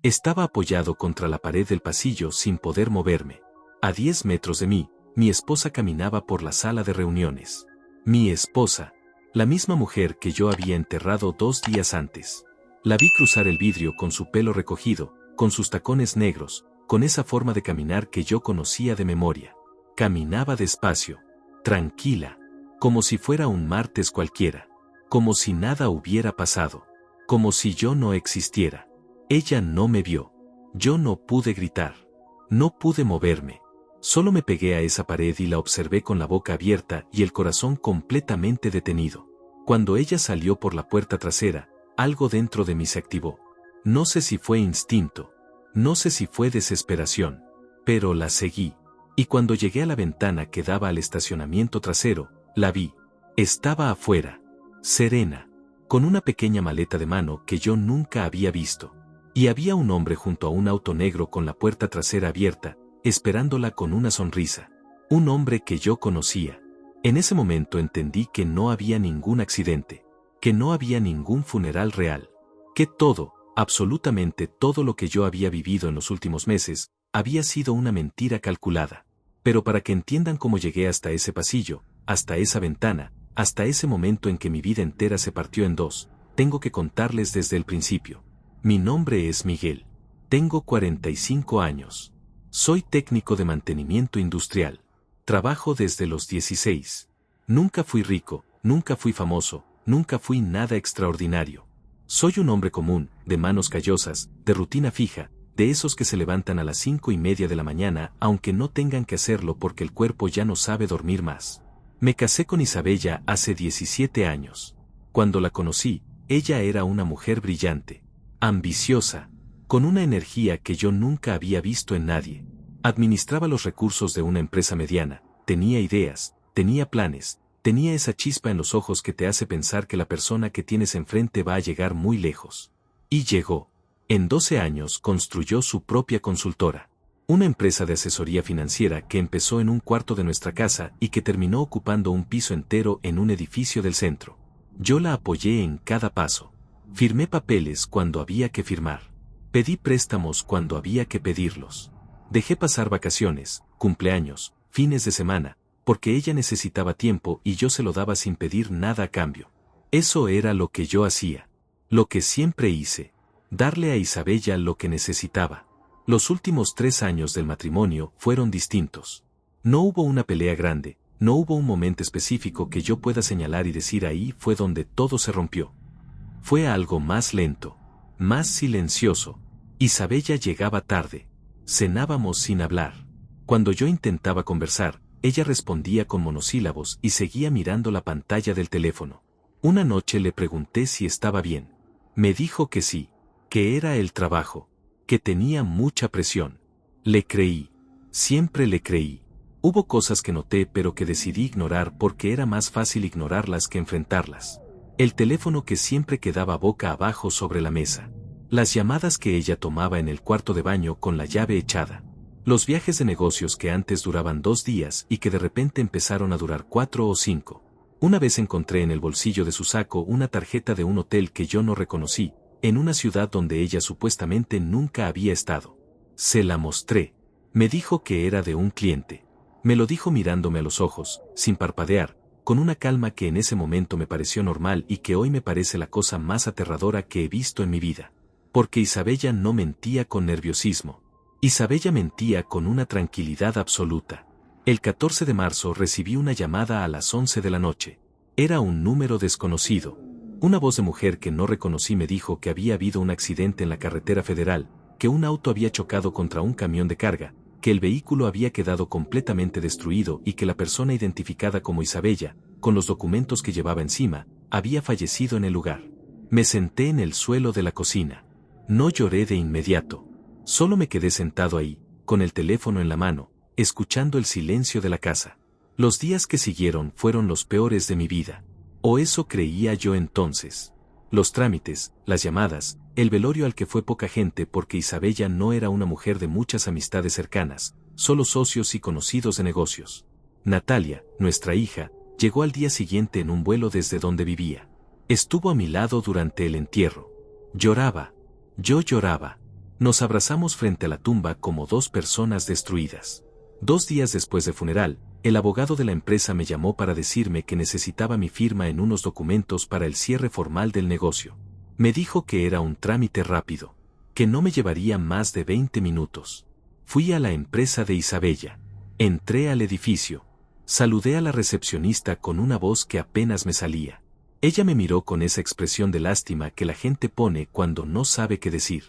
Estaba apoyado contra la pared del pasillo sin poder moverme. A 10 metros de mí, mi esposa caminaba por la sala de reuniones. Mi esposa, la misma mujer que yo había enterrado 2 días antes. La vi cruzar el vidrio con su pelo recogido, con sus tacones negros, con esa forma de caminar que yo conocía de memoria. Caminaba despacio, tranquila, como si fuera un martes cualquiera, como si nada hubiera pasado, como si yo no existiera. Ella no me vio. Yo no pude gritar. No pude moverme. Solo me pegué a esa pared y la observé con la boca abierta y el corazón completamente detenido. Cuando ella salió por la puerta trasera, algo dentro de mí se activó. No sé si fue instinto, no sé si fue desesperación, pero la seguí. Y cuando llegué a la ventana que daba al estacionamiento trasero, la vi. Estaba afuera, serena, con una pequeña maleta de mano que yo nunca había visto. Y había un hombre junto a un auto negro con la puerta trasera abierta, esperándola con una sonrisa. Un hombre que yo conocía. En ese momento entendí que no había ningún accidente, que no había ningún funeral real, que todo, absolutamente todo lo que yo había vivido en los últimos meses, había sido una mentira calculada. Pero para que entiendan cómo llegué hasta ese pasillo, hasta esa ventana, hasta ese momento en que mi vida entera se partió en dos, tengo que contarles desde el principio. Mi nombre es Miguel. Tengo 45 años. Soy técnico de mantenimiento industrial. Trabajo desde los 16. Nunca fui rico, nunca fui famoso, nunca fui nada extraordinario. Soy un hombre común, de manos callosas, de rutina fija, de esos que se levantan a las 5:30 de la mañana aunque no tengan que hacerlo porque el cuerpo ya no sabe dormir más. Me casé con Isabella hace 17 años. Cuando la conocí, ella era una mujer brillante, ambiciosa, con una energía que yo nunca había visto en nadie. Administraba los recursos de una empresa mediana, tenía ideas, tenía planes, tenía esa chispa en los ojos que te hace pensar que la persona que tienes enfrente va a llegar muy lejos. Y llegó. En 12 años construyó su propia consultora. Una empresa de asesoría financiera que empezó en un cuarto de nuestra casa y que terminó ocupando un piso entero en un edificio del centro. Yo la apoyé en cada paso. Firmé papeles cuando había que firmar. Pedí préstamos cuando había que pedirlos. Dejé pasar vacaciones, cumpleaños, fines de semana, porque ella necesitaba tiempo y yo se lo daba sin pedir nada a cambio. Eso era lo que yo hacía. Lo que siempre hice. Darle a Isabella lo que necesitaba. Los últimos 3 años del matrimonio fueron distintos. No hubo una pelea grande, no hubo un momento específico que yo pueda señalar y decir ahí fue donde todo se rompió. Fue algo más lento, más silencioso. Isabella llegaba tarde. Cenábamos sin hablar. Cuando yo intentaba conversar, ella respondía con monosílabos y seguía mirando la pantalla del teléfono. Una noche le pregunté si estaba bien. Me dijo que sí, que era el trabajo, que tenía mucha presión. Le creí. Siempre le creí. Hubo cosas que noté pero que decidí ignorar porque era más fácil ignorarlas que enfrentarlas. El teléfono que siempre quedaba boca abajo sobre la mesa. Las llamadas que ella tomaba en el cuarto de baño con la llave echada. Los viajes de negocios que antes duraban 2 días y que de repente empezaron a durar 4 o 5. Una vez encontré en el bolsillo de su saco una tarjeta de un hotel que yo no reconocí, en una ciudad donde ella supuestamente nunca había estado. Se la mostré. Me dijo que era de un cliente. Me lo dijo mirándome a los ojos, sin parpadear, con una calma que en ese momento me pareció normal y que hoy me parece la cosa más aterradora que he visto en mi vida. Porque Isabella no mentía con nerviosismo. Isabella mentía con una tranquilidad absoluta. El 14 de marzo recibí una llamada a las 11 de la noche. Era un número desconocido. Una voz de mujer que no reconocí me dijo que había habido un accidente en la carretera federal, que un auto había chocado contra un camión de carga, que el vehículo había quedado completamente destruido y que la persona identificada como Isabella, con los documentos que llevaba encima, había fallecido en el lugar. Me senté en el suelo de la cocina. No lloré de inmediato. Solo me quedé sentado ahí, con el teléfono en la mano, escuchando el silencio de la casa. Los días que siguieron fueron los peores de mi vida. O eso creía yo entonces. Los trámites, las llamadas, el velorio al que fue poca gente porque Isabella no era una mujer de muchas amistades cercanas, solo socios y conocidos de negocios. Natalia, nuestra hija, llegó al día siguiente en un vuelo desde donde vivía. Estuvo a mi lado durante el entierro. Lloraba. Yo lloraba. Nos abrazamos frente a la tumba como dos personas destruidas. 2 días después del funeral, el abogado de la empresa me llamó para decirme que necesitaba mi firma en unos documentos para el cierre formal del negocio. Me dijo que era un trámite rápido, que no me llevaría más de 20 minutos. Fui a la empresa de Isabella. Entré al edificio. Saludé a la recepcionista con una voz que apenas me salía. Ella me miró con esa expresión de lástima que la gente pone cuando no sabe qué decir.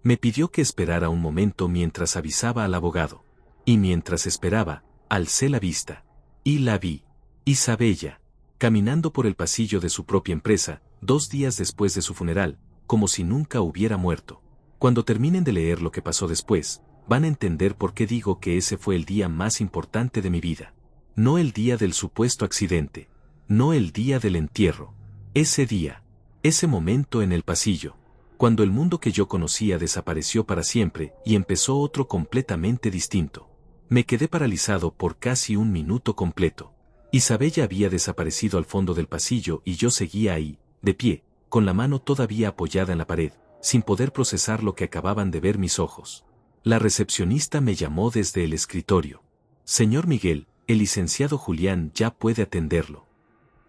Me pidió que esperara un momento mientras avisaba al abogado. Y mientras esperaba, alcé la vista. Y la vi. Isabella, caminando por el pasillo de su propia empresa, 2 días después de su funeral, como si nunca hubiera muerto. Cuando terminen de leer lo que pasó después, van a entender por qué digo que ese fue el día más importante de mi vida. No el día del supuesto accidente. No el día del entierro. Ese día. Ese momento en el pasillo. Cuando el mundo que yo conocía desapareció para siempre y empezó otro completamente distinto. Me quedé paralizado por casi un minuto completo. Isabella había desaparecido al fondo del pasillo y yo seguía ahí, de pie, con la mano todavía apoyada en la pared, sin poder procesar lo que acababan de ver mis ojos. La recepcionista me llamó desde el escritorio. Señor Miguel, el licenciado Julián ya puede atenderlo.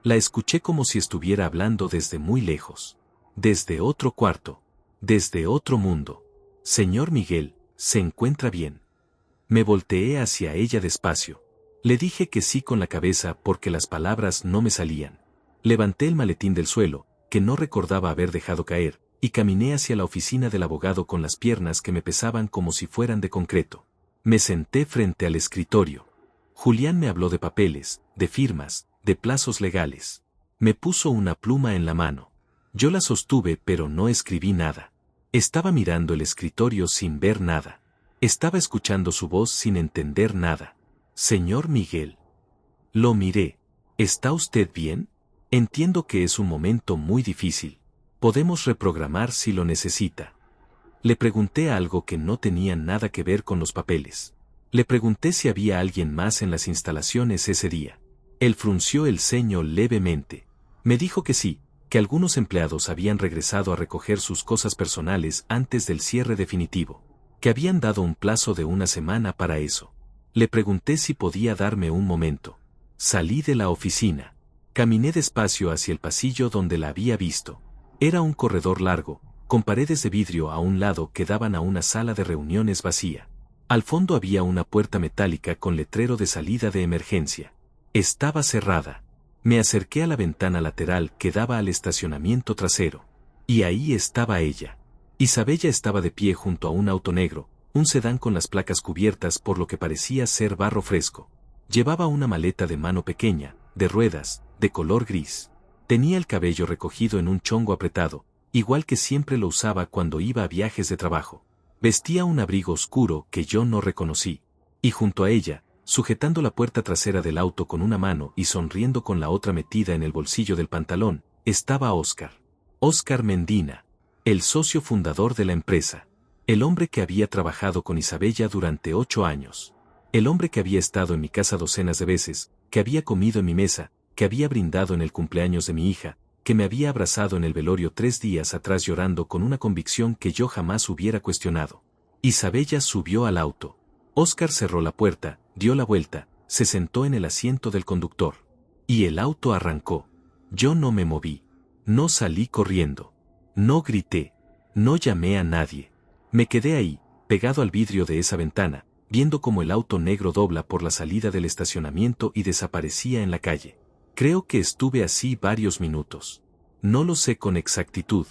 La escuché como si estuviera hablando desde muy lejos. Desde otro cuarto. Desde otro mundo. Señor Miguel, ¿se encuentra bien? Me volteé hacia ella despacio. Le dije que sí con la cabeza porque las palabras no me salían. Levanté el maletín del suelo, que no recordaba haber dejado caer, y caminé hacia la oficina del abogado con las piernas que me pesaban como si fueran de concreto. Me senté frente al escritorio. Julián me habló de papeles, de firmas, de plazos legales. Me puso una pluma en la mano. Yo la sostuve pero no escribí nada. Estaba mirando el escritorio sin ver nada. Estaba escuchando su voz sin entender nada. Señor Miguel. Lo miré. ¿Está usted bien? Entiendo que es un momento muy difícil. Podemos reprogramar si lo necesita. Le pregunté algo que no tenía nada que ver con los papeles. Le pregunté si había alguien más en las instalaciones ese día. Él frunció el ceño levemente. Me dijo que sí, que algunos empleados habían regresado a recoger sus cosas personales antes del cierre definitivo, que habían dado un plazo de 1 semana para eso. Le pregunté si podía darme un momento. Salí de la oficina. Caminé despacio hacia el pasillo donde la había visto. Era un corredor largo, con paredes de vidrio a un lado que daban a una sala de reuniones vacía. Al fondo había una puerta metálica con letrero de salida de emergencia. Estaba cerrada. Me acerqué a la ventana lateral que daba al estacionamiento trasero. Y ahí estaba ella. Isabella estaba de pie junto a un auto negro, un sedán con las placas cubiertas por lo que parecía ser barro fresco. Llevaba una maleta de mano pequeña, de ruedas, de color gris. Tenía el cabello recogido en un chongo apretado, igual que siempre lo usaba cuando iba a viajes de trabajo. Vestía un abrigo oscuro que yo no reconocí. Y junto a ella, sujetando la puerta trasera del auto con una mano y sonriendo con la otra metida en el bolsillo del pantalón, estaba Óscar. Óscar Mendina. El socio fundador de la empresa. El hombre que había trabajado con Isabella durante 8 años. El hombre que había estado en mi casa docenas de veces, que había comido en mi mesa, que había brindado en el cumpleaños de mi hija, que me había abrazado en el velorio 3 días atrás llorando con una convicción que yo jamás hubiera cuestionado. Isabella subió al auto. Óscar cerró la puerta, dio la vuelta, se sentó en el asiento del conductor. Y el auto arrancó. Yo no me moví. No salí corriendo. No grité. No llamé a nadie. Me quedé ahí, pegado al vidrio de esa ventana, viendo cómo el auto negro dobla por la salida del estacionamiento y desaparecía en la calle. Creo que estuve así varios minutos. No lo sé con exactitud.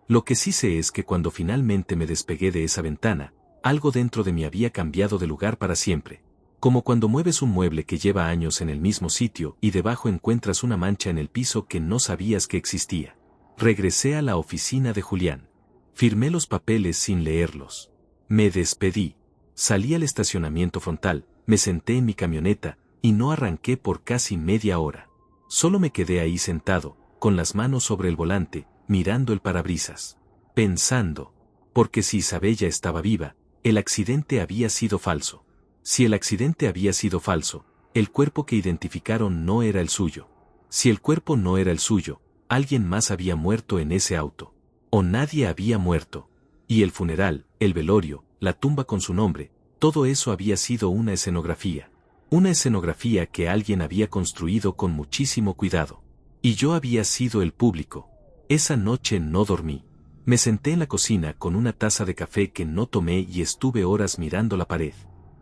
Lo que sí sé es que cuando finalmente me despegué de esa ventana, algo dentro de mí había cambiado de lugar para siempre. Como cuando mueves un mueble que lleva años en el mismo sitio y debajo encuentras una mancha en el piso que no sabías que existía. Regresé a la oficina de Julián. Firmé los papeles sin leerlos. Me despedí. Salí al estacionamiento frontal, me senté en mi camioneta, y no arranqué por casi media hora. Solo me quedé ahí sentado, con las manos sobre el volante, mirando el parabrisas. Pensando. Porque si Isabella estaba viva, el accidente había sido falso. Si el accidente había sido falso, el cuerpo que identificaron no era el suyo. Si el cuerpo no era el suyo, alguien más había muerto en ese auto. O nadie había muerto. Y el funeral, el velorio, la tumba con su nombre, todo eso había sido una escenografía. Una escenografía que alguien había construido con muchísimo cuidado. Y yo había sido el público. Esa noche no dormí. Me senté en la cocina con una taza de café que no tomé y estuve horas mirando la pared.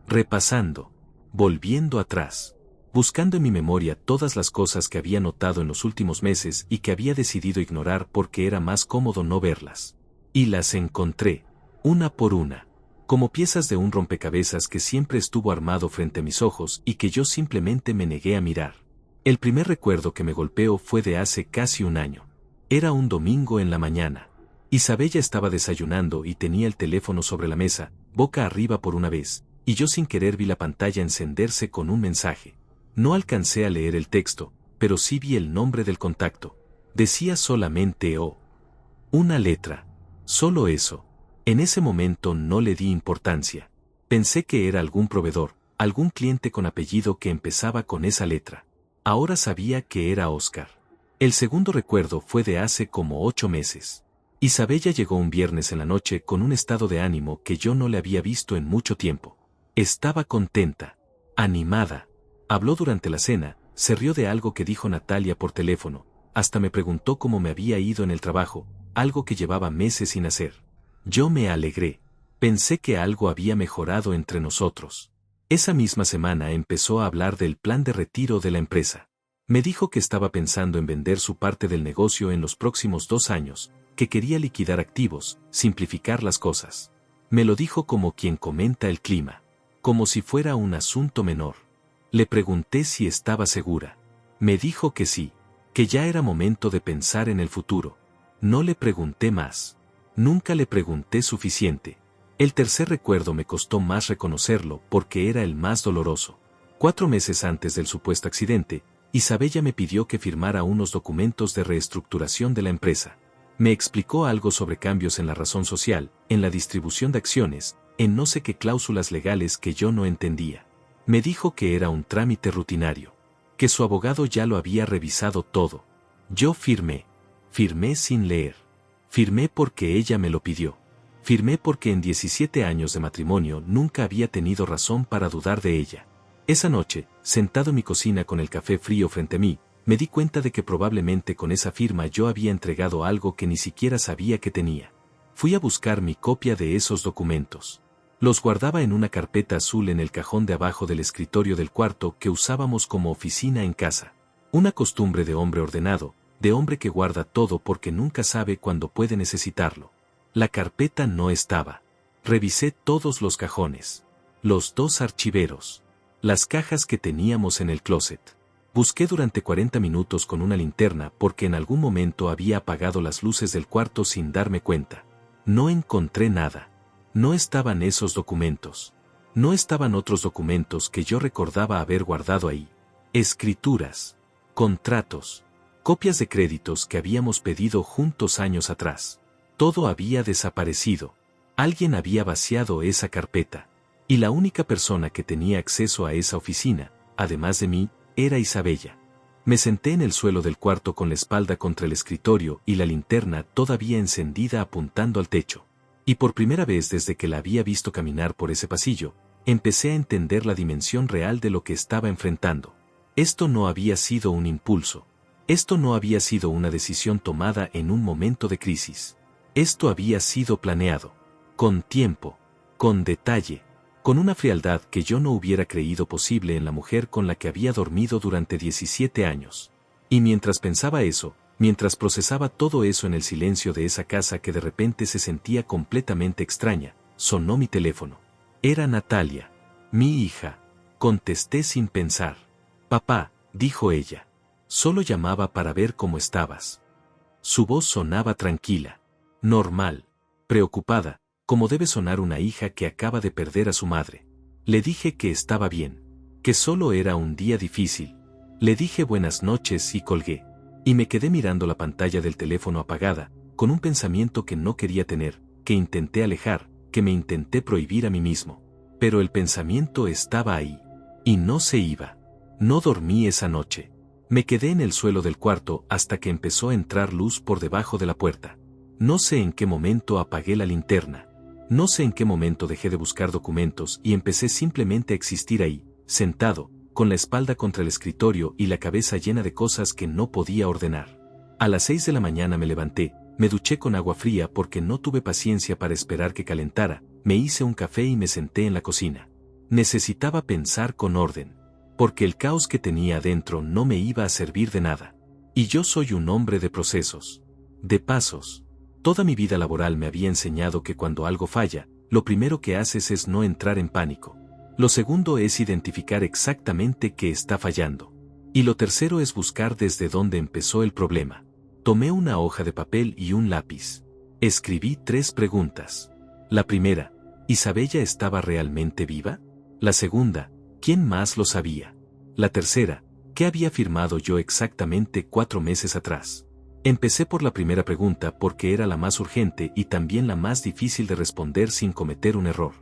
Repasando. Volviendo atrás. Buscando en mi memoria todas las cosas que había notado en los últimos meses y que había decidido ignorar porque era más cómodo no verlas. Y las encontré, una por una, como piezas de un rompecabezas que siempre estuvo armado frente a mis ojos y que yo simplemente me negué a mirar. El primer recuerdo que me golpeó fue de hace casi un año. Era un domingo en la mañana. Isabella estaba desayunando y tenía el teléfono sobre la mesa, boca arriba por una vez, y yo sin querer vi la pantalla encenderse con un mensaje. No alcancé a leer el texto, pero sí vi el nombre del contacto. Decía solamente O. Una letra. Solo eso. En ese momento no le di importancia. Pensé que era algún proveedor, algún cliente con apellido que empezaba con esa letra. Ahora sabía que era Oscar. El segundo recuerdo fue de hace como 8 meses. Isabella llegó un viernes en la noche con un estado de ánimo que yo no le había visto en mucho tiempo. Estaba contenta, animada. Habló durante la cena, se rió de algo que dijo Natalia por teléfono, hasta me preguntó cómo me había ido en el trabajo, algo que llevaba meses sin hacer. Yo me alegré. Pensé que algo había mejorado entre nosotros. Esa misma semana empezó a hablar del plan de retiro de la empresa. Me dijo que estaba pensando en vender su parte del negocio en los próximos 2 años, que quería liquidar activos, simplificar las cosas. Me lo dijo como quien comenta el clima, como si fuera un asunto menor. Le pregunté si estaba segura. Me dijo que sí, que ya era momento de pensar en el futuro. No le pregunté más. Nunca le pregunté suficiente. El tercer recuerdo me costó más reconocerlo porque era el más doloroso. 4 meses antes del supuesto accidente, Isabella me pidió que firmara unos documentos de reestructuración de la empresa. Me explicó algo sobre cambios en la razón social, en la distribución de acciones, en no sé qué cláusulas legales que yo no entendía. Me dijo que era un trámite rutinario, que su abogado ya lo había revisado todo. Yo firmé. Firmé sin leer. Firmé porque ella me lo pidió. Firmé porque en 17 años de matrimonio nunca había tenido razón para dudar de ella. Esa noche, sentado en mi cocina con el café frío frente a mí, me di cuenta de que probablemente con esa firma yo había entregado algo que ni siquiera sabía que tenía. Fui a buscar mi copia de esos documentos. Los guardaba en una carpeta azul en el cajón de abajo del escritorio del cuarto que usábamos como oficina en casa. Una costumbre de hombre ordenado, de hombre que guarda todo porque nunca sabe cuándo puede necesitarlo. La carpeta no estaba. Revisé todos los cajones. Los 2 archiveros. Las cajas que teníamos en el closet. Busqué durante 40 minutos con una linterna porque en algún momento había apagado las luces del cuarto sin darme cuenta. No encontré nada. No estaban esos documentos. No estaban otros documentos que yo recordaba haber guardado ahí. Escrituras. Contratos. Copias de créditos que habíamos pedido juntos años atrás. Todo había desaparecido. Alguien había vaciado esa carpeta. Y la única persona que tenía acceso a esa oficina, además de mí, era Isabella. Me senté en el suelo del cuarto con la espalda contra el escritorio y la linterna todavía encendida apuntando al techo. Y por primera vez desde que la había visto caminar por ese pasillo, empecé a entender la dimensión real de lo que estaba enfrentando. Esto no había sido un impulso. Esto no había sido una decisión tomada en un momento de crisis. Esto había sido planeado. Con tiempo. Con detalle. Con una frialdad que yo no hubiera creído posible en la mujer con la que había dormido durante 17 años. Y mientras pensaba eso, mientras procesaba todo eso en el silencio de esa casa que de repente se sentía completamente extraña, sonó mi teléfono. Era Natalia. Mi hija. Contesté sin pensar. Papá, dijo ella. Solo llamaba para ver cómo estabas. Su voz sonaba tranquila. Normal. Preocupada, como debe sonar una hija que acaba de perder a su madre. Le dije que estaba bien. Que solo era un día difícil. Le dije buenas noches y colgué. Y me quedé mirando la pantalla del teléfono apagada, con un pensamiento que no quería tener, que intenté alejar, que me intenté prohibir a mí mismo. Pero el pensamiento estaba ahí. Y no se iba. No dormí esa noche. Me quedé en el suelo del cuarto hasta que empezó a entrar luz por debajo de la puerta. No sé en qué momento apagué la linterna. No sé en qué momento dejé de buscar documentos y empecé simplemente a existir ahí, sentado, con la espalda contra el escritorio y la cabeza llena de cosas que no podía ordenar. A las 6 de la mañana me levanté, me duché con agua fría porque no tuve paciencia para esperar que calentara, me hice un café y me senté en la cocina. Necesitaba pensar con orden, porque el caos que tenía adentro no me iba a servir de nada. Y yo soy un hombre de procesos, de pasos. Toda mi vida laboral me había enseñado que cuando algo falla, lo primero que haces es no entrar en pánico. Lo segundo es identificar exactamente qué está fallando. Y lo tercero es buscar desde dónde empezó el problema. Tomé una hoja de papel y un lápiz. Escribí 3 preguntas. La primera, ¿Isabella estaba realmente viva? La segunda, ¿quién más lo sabía? La tercera, ¿qué había firmado yo exactamente 4 meses atrás? Empecé por la primera pregunta porque era la más urgente y también la más difícil de responder sin cometer un error.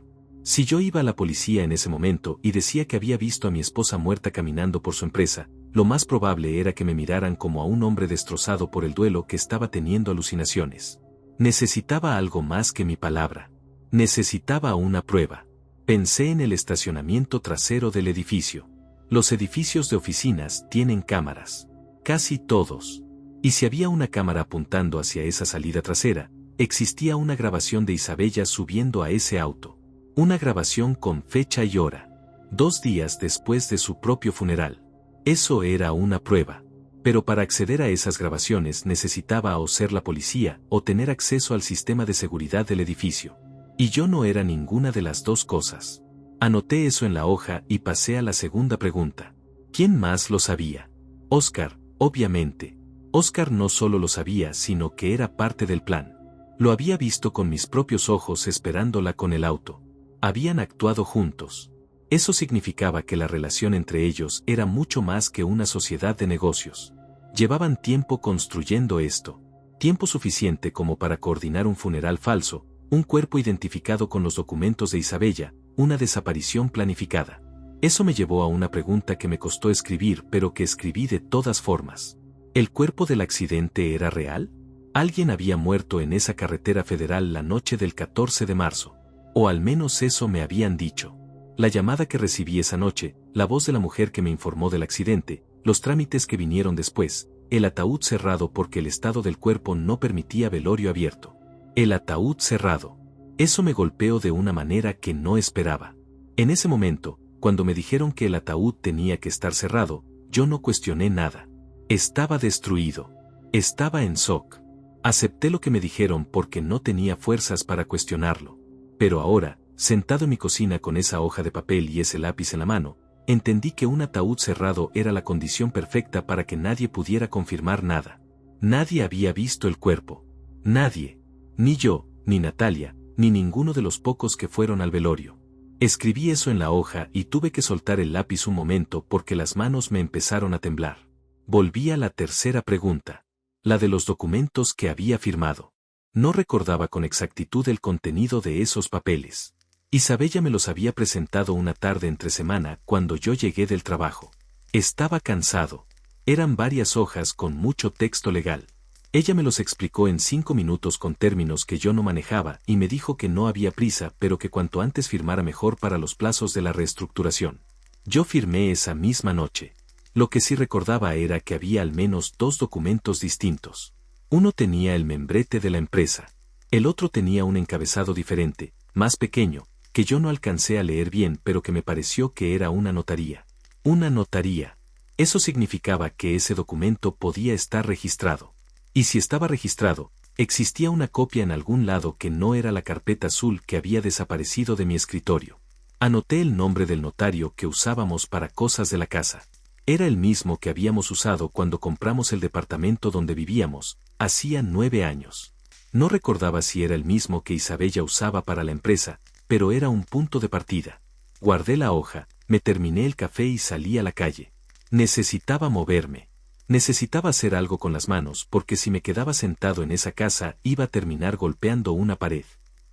Si yo iba a la policía en ese momento y decía que había visto a mi esposa muerta caminando por su empresa, lo más probable era que me miraran como a un hombre destrozado por el duelo que estaba teniendo alucinaciones. Necesitaba algo más que mi palabra. Necesitaba una prueba. Pensé en el estacionamiento trasero del edificio. Los edificios de oficinas tienen cámaras. Casi todos. Y si había una cámara apuntando hacia esa salida trasera, existía una grabación de Isabella subiendo a ese auto. Una grabación con fecha y hora. 2 días después de su propio funeral. Eso era una prueba. Pero para acceder a esas grabaciones necesitaba o ser la policía o tener acceso al sistema de seguridad del edificio. Y yo no era ninguna de las 2 cosas. Anoté eso en la hoja y pasé a la segunda pregunta. ¿Quién más lo sabía? Oscar, obviamente. Oscar no solo lo sabía, sino que era parte del plan. Lo había visto con mis propios ojos esperándola con el auto. Habían actuado juntos. Eso significaba que la relación entre ellos era mucho más que una sociedad de negocios. Llevaban tiempo construyendo esto. Tiempo suficiente como para coordinar un funeral falso, un cuerpo identificado con los documentos de Isabella, una desaparición planificada. Eso me llevó a una pregunta que me costó escribir, pero que escribí de todas formas. ¿El cuerpo del accidente era real? Alguien había muerto en esa carretera federal la noche del 14 de marzo. O al menos eso me habían dicho. La llamada que recibí esa noche, la voz de la mujer que me informó del accidente, los trámites que vinieron después, el ataúd cerrado porque el estado del cuerpo no permitía velorio abierto. El ataúd cerrado. Eso me golpeó de una manera que no esperaba. En ese momento, cuando me dijeron que el ataúd tenía que estar cerrado, yo no cuestioné nada. Estaba destruido. Estaba en shock. Acepté lo que me dijeron porque no tenía fuerzas para cuestionarlo. Pero ahora, sentado en mi cocina con esa hoja de papel y ese lápiz en la mano, entendí que un ataúd cerrado era la condición perfecta para que nadie pudiera confirmar nada. Nadie había visto el cuerpo. Nadie. Ni yo, ni Natalia, ni ninguno de los pocos que fueron al velorio. Escribí eso en la hoja y tuve que soltar el lápiz un momento porque las manos me empezaron a temblar. Volví a la tercera pregunta. La de los documentos que había firmado. No recordaba con exactitud el contenido de esos papeles. Isabella me los había presentado una tarde entre semana cuando yo llegué del trabajo. Estaba cansado. Eran varias hojas con mucho texto legal. Ella me los explicó en 5 minutos con términos que yo no manejaba y me dijo que no había prisa pero que cuanto antes firmara mejor para los plazos de la reestructuración. Yo firmé esa misma noche. Lo que sí recordaba era que había al menos 2 documentos distintos. Uno tenía el membrete de la empresa. El otro tenía un encabezado diferente, más pequeño, que yo no alcancé a leer bien pero que me pareció que era una notaría. Una notaría. Eso significaba que ese documento podía estar registrado. Y si estaba registrado, existía una copia en algún lado que no era la carpeta azul que había desaparecido de mi escritorio. Anoté el nombre del notario que usábamos para cosas de la casa. Era el mismo que habíamos usado cuando compramos el departamento donde vivíamos, hacía 9 años. No recordaba si era el mismo que Isabella usaba para la empresa, pero era un punto de partida. Guardé la hoja, me terminé el café y salí a la calle. Necesitaba moverme. Necesitaba hacer algo con las manos porque si me quedaba sentado en esa casa iba a terminar golpeando una pared.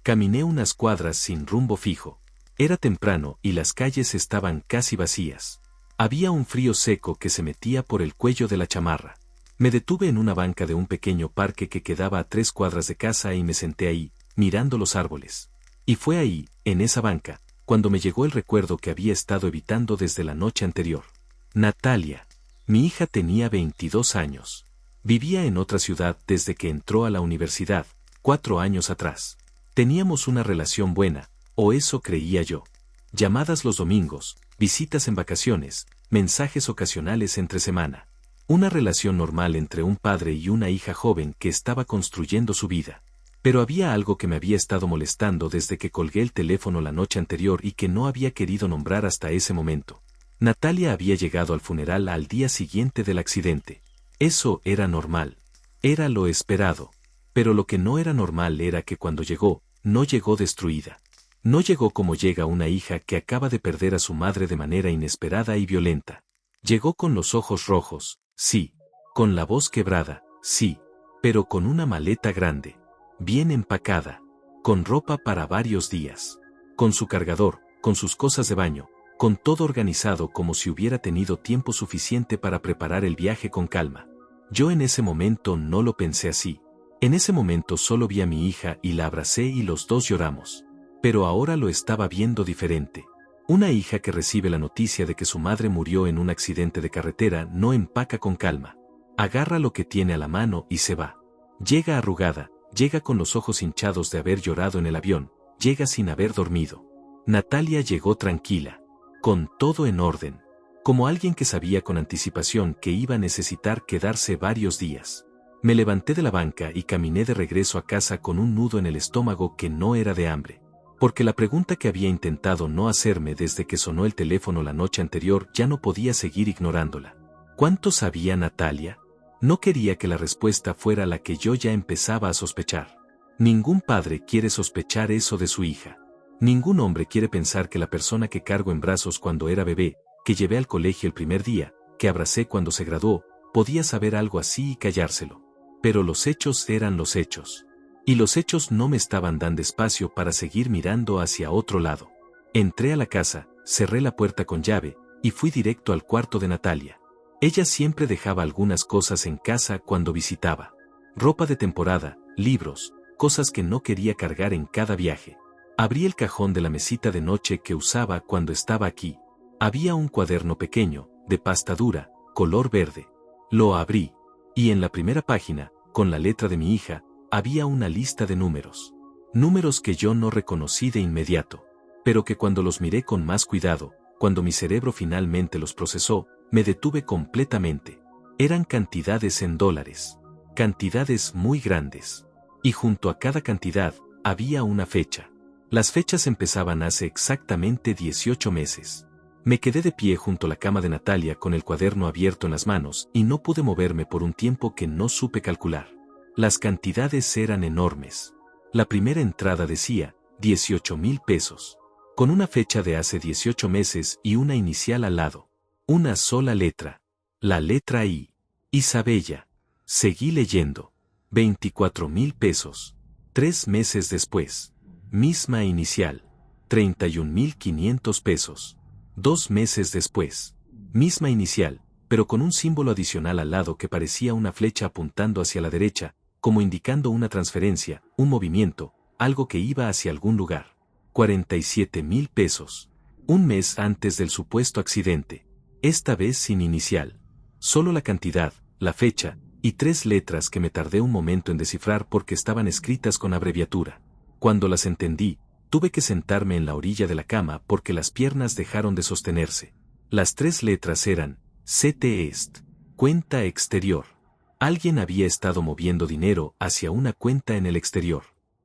Caminé unas cuadras sin rumbo fijo. Era temprano y las calles estaban casi vacías. Había un frío seco que se metía por el cuello de la chamarra. Me detuve en una banca de un pequeño parque que quedaba a 3 cuadras de casa y me senté ahí, mirando los árboles. Y fue ahí, en esa banca, cuando me llegó el recuerdo que había estado evitando desde la noche anterior. Natalia. Mi hija tenía 22 años. Vivía en otra ciudad desde que entró a la universidad, 4 años atrás. Teníamos una relación buena, o eso creía yo. Llamadas los domingos, visitas en vacaciones, mensajes ocasionales entre semana. Una relación normal entre un padre y una hija joven que estaba construyendo su vida. Pero había algo que me había estado molestando desde que colgué el teléfono la noche anterior y que no había querido nombrar hasta ese momento. Natalia había llegado al funeral al día siguiente del accidente. Eso era normal. Era lo esperado. Pero lo que no era normal era que cuando llegó, no llegó destruida. No llegó como llega una hija que acaba de perder a su madre de manera inesperada y violenta. Llegó con los ojos rojos, sí. Con la voz quebrada, sí. Pero con una maleta grande. Bien empacada. Con ropa para varios días. Con su cargador, con sus cosas de baño, con todo organizado como si hubiera tenido tiempo suficiente para preparar el viaje con calma. Yo en ese momento no lo pensé así. En ese momento solo vi a mi hija y la abracé y los dos lloramos. Pero ahora lo estaba viendo diferente. Una hija que recibe la noticia de que su madre murió en un accidente de carretera no empaca con calma. Agarra lo que tiene a la mano y se va. Llega arrugada, llega con los ojos hinchados de haber llorado en el avión, llega sin haber dormido. Natalia llegó tranquila, con todo en orden, como alguien que sabía con anticipación que iba a necesitar quedarse varios días. Me levanté de la banca y caminé de regreso a casa con un nudo en el estómago que no era de hambre. Porque la pregunta que había intentado no hacerme desde que sonó el teléfono la noche anterior ya no podía seguir ignorándola. ¿Cuánto sabía Natalia? No quería que la respuesta fuera la que yo ya empezaba a sospechar. Ningún padre quiere sospechar eso de su hija. Ningún hombre quiere pensar que la persona que cargo en brazos cuando era bebé, que llevé al colegio el primer día, que abracé cuando se graduó, podía saber algo así y callárselo. Pero los hechos eran los hechos. Y los hechos no me estaban dando espacio para seguir mirando hacia otro lado. Entré a la casa, cerré la puerta con llave, y fui directo al cuarto de Natalia. Ella siempre dejaba algunas cosas en casa cuando visitaba. Ropa de temporada, libros, cosas que no quería cargar en cada viaje. Abrí el cajón de la mesita de noche que usaba cuando estaba aquí. Había un cuaderno pequeño, de pasta dura, color verde. Lo abrí, y en la primera página, con la letra de mi hija, había una lista de números. Números que yo no reconocí de inmediato, pero que cuando los miré con más cuidado, cuando mi cerebro finalmente los procesó, me detuve completamente. Eran cantidades en dólares. Cantidades muy grandes. Y junto a cada cantidad, había una fecha. Las fechas empezaban hace exactamente 18 meses. Me quedé de pie junto a la cama de Natalia con el cuaderno abierto en las manos y no pude moverme por un tiempo que no supe calcular. Las cantidades eran enormes. La primera entrada decía, 18,000 pesos. Con una fecha de hace 18 meses y una inicial al lado. Una sola letra. La letra I. Isabella. Seguí leyendo. 24,000 pesos. 3 meses después. Misma inicial. 31,500 pesos. 2 meses después. Misma inicial, pero con un símbolo adicional al lado que parecía una flecha apuntando hacia la derecha, como indicando una transferencia, un movimiento, algo que iba hacia algún lugar. 47,000 pesos. Un mes antes del supuesto accidente. Esta vez sin inicial. Solo la cantidad, la fecha, y 3 letras que me tardé un momento en descifrar porque estaban escritas con abreviatura. Cuando las entendí, tuve que sentarme en la orilla de la cama porque las piernas dejaron de sostenerse. Las 3 letras eran, CT Est, cuenta exterior. Alguien había estado moviendo dinero hacia una cuenta en el exterior.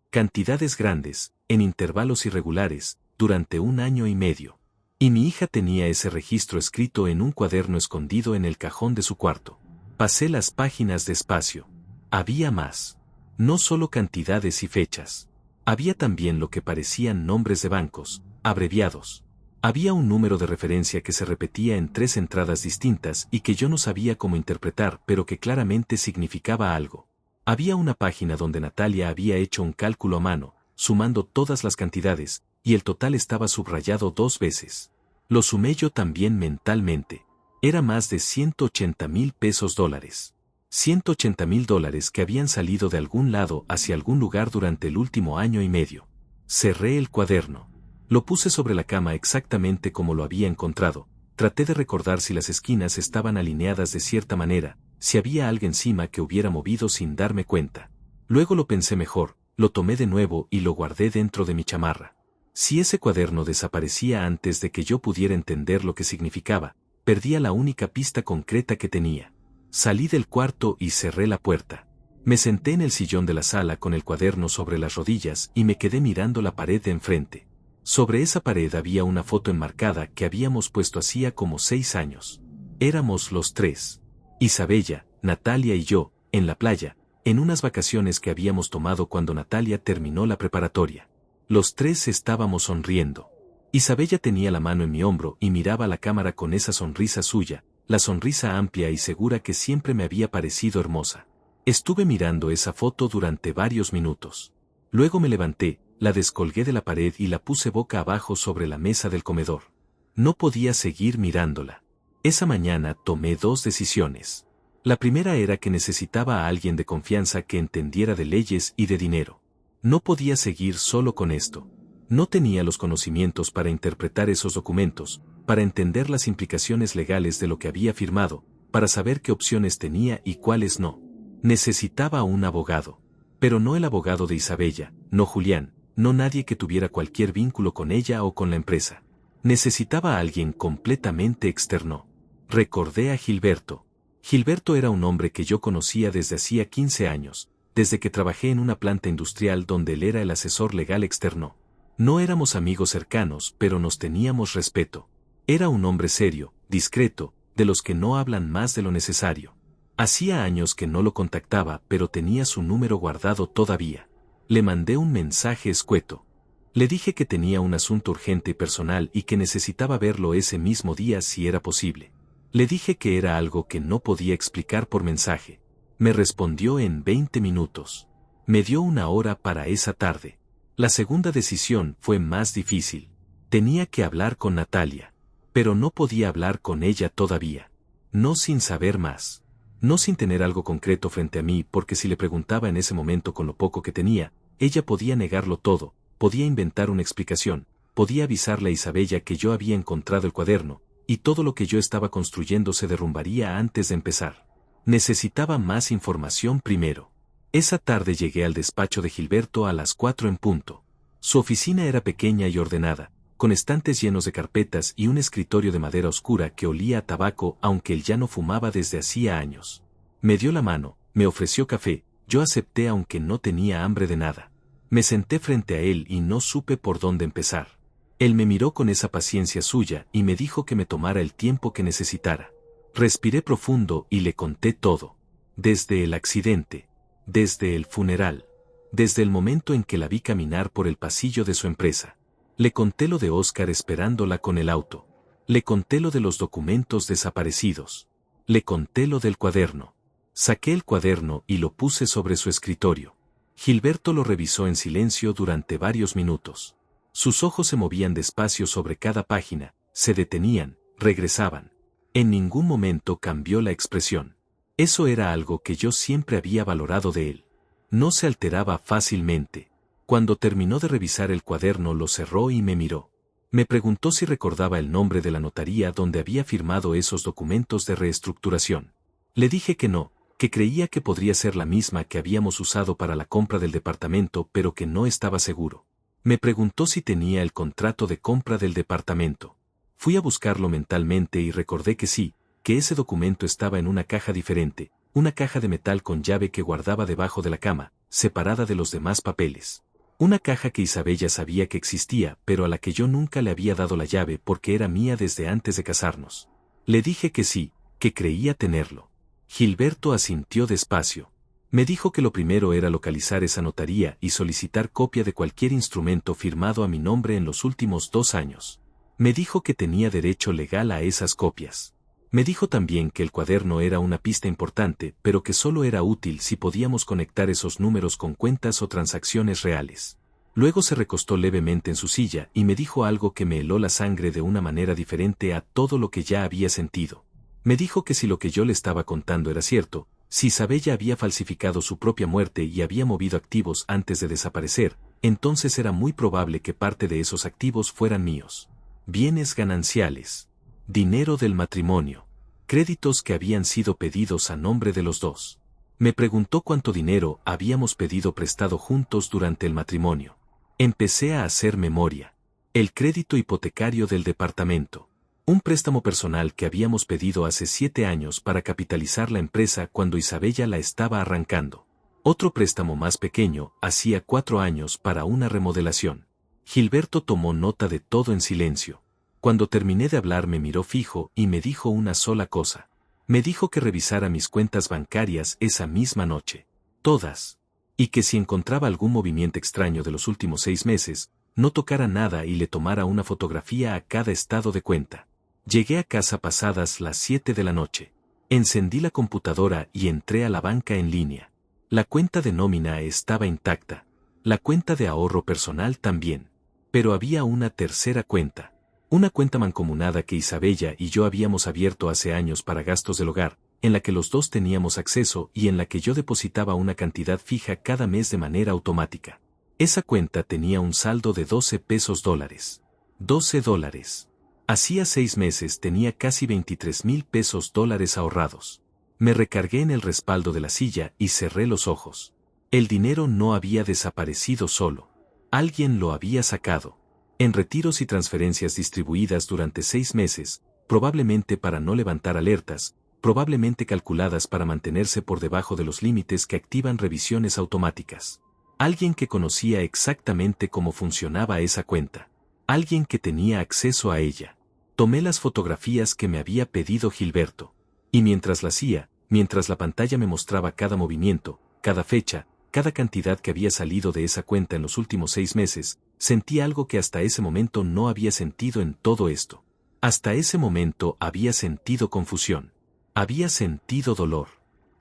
Cantidades grandes, en intervalos irregulares, durante 1 año y medio. Y mi hija tenía ese registro escrito en un cuaderno escondido en el cajón de su cuarto. Pasé las páginas despacio. Había más. No solo cantidades y fechas. Había también lo que parecían nombres de bancos, abreviados. Había un número de referencia que se repetía en 3 entradas distintas y que yo no sabía cómo interpretar, pero que claramente significaba algo. Había una página donde Natalia había hecho un cálculo a mano, sumando todas las cantidades, y el total estaba subrayado 2 veces. Lo sumé yo también mentalmente. Era más de 180,000 pesos dólares. $180,000 que habían salido de algún lado hacia algún lugar durante el último año y medio. Cerré el cuaderno. Lo puse sobre la cama exactamente como lo había encontrado. Traté de recordar si las esquinas estaban alineadas de cierta manera, si había algo encima que hubiera movido sin darme cuenta. Luego lo pensé mejor, lo tomé de nuevo y lo guardé dentro de mi chamarra. Si ese cuaderno desaparecía antes de que yo pudiera entender lo que significaba, perdía la única pista concreta que tenía. Salí del cuarto y cerré la puerta. Me senté en el sillón de la sala con el cuaderno sobre las rodillas y me quedé mirando la pared de enfrente. Sobre esa pared había una foto enmarcada que habíamos puesto hacía como 6 años. Éramos los tres. Isabella, Natalia y yo, en la playa, en unas vacaciones que habíamos tomado cuando Natalia terminó la preparatoria. Los tres estábamos sonriendo. Isabella tenía la mano en mi hombro y miraba a la cámara con esa sonrisa suya, la sonrisa amplia y segura que siempre me había parecido hermosa. Estuve mirando esa foto durante varios minutos. Luego me levanté, la descolgué de la pared y la puse boca abajo sobre la mesa del comedor. No podía seguir mirándola. Esa mañana tomé 2 decisiones. La primera era que necesitaba a alguien de confianza que entendiera de leyes y de dinero. No podía seguir solo con esto. No tenía los conocimientos para interpretar esos documentos, para entender las implicaciones legales de lo que había firmado, para saber qué opciones tenía y cuáles no. Necesitaba un abogado. Pero no el abogado de Isabella, no Julián, no nadie que tuviera cualquier vínculo con ella o con la empresa. Necesitaba a alguien completamente externo. Recordé a Gilberto. Gilberto era un hombre que yo conocía desde hacía 15 años, desde que trabajé en una planta industrial donde él era el asesor legal externo. No éramos amigos cercanos, pero nos teníamos respeto. Era un hombre serio, discreto, de los que no hablan más de lo necesario. Hacía años que no lo contactaba, pero tenía su número guardado todavía. Le mandé un mensaje escueto. Le dije que tenía un asunto urgente y personal y que necesitaba verlo ese mismo día si era posible. Le dije que era algo que no podía explicar por mensaje. Me respondió en 20 minutos. Me dio 1 hora para esa tarde. La segunda decisión fue más difícil. Tenía que hablar con Natalia. Pero no podía hablar con ella todavía. No sin saber más. No sin tener algo concreto frente a mí, porque si le preguntaba en ese momento con lo poco que tenía, ella podía negarlo todo, podía inventar una explicación, podía avisarle a Isabella que yo había encontrado el cuaderno, y todo lo que yo estaba construyendo se derrumbaría antes de empezar. Necesitaba más información primero. Esa tarde llegué al despacho de Gilberto a las 4 en punto. Su oficina era pequeña y ordenada, con estantes llenos de carpetas y un escritorio de madera oscura que olía a tabaco aunque él ya no fumaba desde hacía años. Me dio la mano, me ofreció café, yo acepté aunque no tenía hambre de nada. Me senté frente a él y no supe por dónde empezar. Él me miró con esa paciencia suya y me dijo que me tomara el tiempo que necesitara. Respiré profundo y le conté todo. Desde el accidente, desde el funeral, desde el momento en que la vi caminar por el pasillo de su empresa. Le conté lo de Oscar esperándola con el auto. Le conté lo de los documentos desaparecidos. Le conté lo del cuaderno. Saqué el cuaderno y lo puse sobre su escritorio. Gilberto lo revisó en silencio durante varios minutos. Sus ojos se movían despacio sobre cada página, se detenían, regresaban. En ningún momento cambió la expresión. Eso era algo que yo siempre había valorado de él. No se alteraba fácilmente. Cuando terminó de revisar el cuaderno lo cerró y me miró. Me preguntó si recordaba el nombre de la notaría donde había firmado esos documentos de reestructuración. Le dije que no, que creía que podría ser la misma que habíamos usado para la compra del departamento, pero que no estaba seguro. Me preguntó si tenía el contrato de compra del departamento. Fui a buscarlo mentalmente y recordé que sí, que ese documento estaba en una caja diferente, una caja de metal con llave que guardaba debajo de la cama, separada de los demás papeles. Una caja que Isabella sabía que existía, pero a la que yo nunca le había dado la llave porque era mía desde antes de casarnos. Le dije que sí, que creía tenerlo. Gilberto asintió despacio. Me dijo que lo primero era localizar esa notaría y solicitar copia de cualquier instrumento firmado a mi nombre en los últimos 2 años. Me dijo que tenía derecho legal a esas copias. Me dijo también que el cuaderno era una pista importante, pero que solo era útil si podíamos conectar esos números con cuentas o transacciones reales. Luego se recostó levemente en su silla y me dijo algo que me heló la sangre de una manera diferente a todo lo que ya había sentido. Me dijo que si lo que yo le estaba contando era cierto, Si Isabella había falsificado su propia muerte y había movido activos antes de desaparecer, entonces era muy probable que parte de esos activos fueran míos. Bienes gananciales. Dinero del matrimonio. Créditos que habían sido pedidos a nombre de los dos. Me preguntó cuánto dinero habíamos pedido prestado juntos durante el matrimonio. Empecé a hacer memoria. El crédito hipotecario del departamento. Un préstamo personal que habíamos pedido hace 7 años para capitalizar la empresa cuando Isabella la estaba arrancando. Otro préstamo más pequeño, hacía 4 años para una remodelación. Gilberto tomó nota de todo en silencio. Cuando terminé de hablar me miró fijo y me dijo una sola cosa. Me dijo que revisara mis cuentas bancarias esa misma noche. Todas. Y que si encontraba algún movimiento extraño de los últimos 6 meses, no tocara nada y le tomara una fotografía a cada estado de cuenta. Llegué a casa pasadas las 7 de la noche. Encendí la computadora y entré a la banca en línea. La cuenta de nómina estaba intacta. La cuenta de ahorro personal también. Pero había una tercera cuenta. Una cuenta mancomunada que Isabella y yo habíamos abierto hace años para gastos del hogar, en la que los dos teníamos acceso y en la que yo depositaba una cantidad fija cada mes de manera automática. Esa cuenta tenía un saldo de $12. $12. Hacía 6 meses tenía casi $23,000 ahorrados. Me recargué en el respaldo de la silla y cerré los ojos. El dinero no había desaparecido solo. Alguien lo había sacado. En retiros y transferencias distribuidas durante 6 meses, probablemente para no levantar alertas, probablemente calculadas para mantenerse por debajo de los límites que activan revisiones automáticas. Alguien que conocía exactamente cómo funcionaba esa cuenta. Alguien que tenía acceso a ella. Tomé las fotografías que me había pedido Gilberto. Y mientras la hacía, mientras la pantalla me mostraba cada movimiento, cada fecha, cada cantidad que había salido de esa cuenta en los últimos 6 meses, sentí algo que hasta ese momento no había sentido en todo esto. Hasta ese momento había sentido confusión. Había sentido dolor.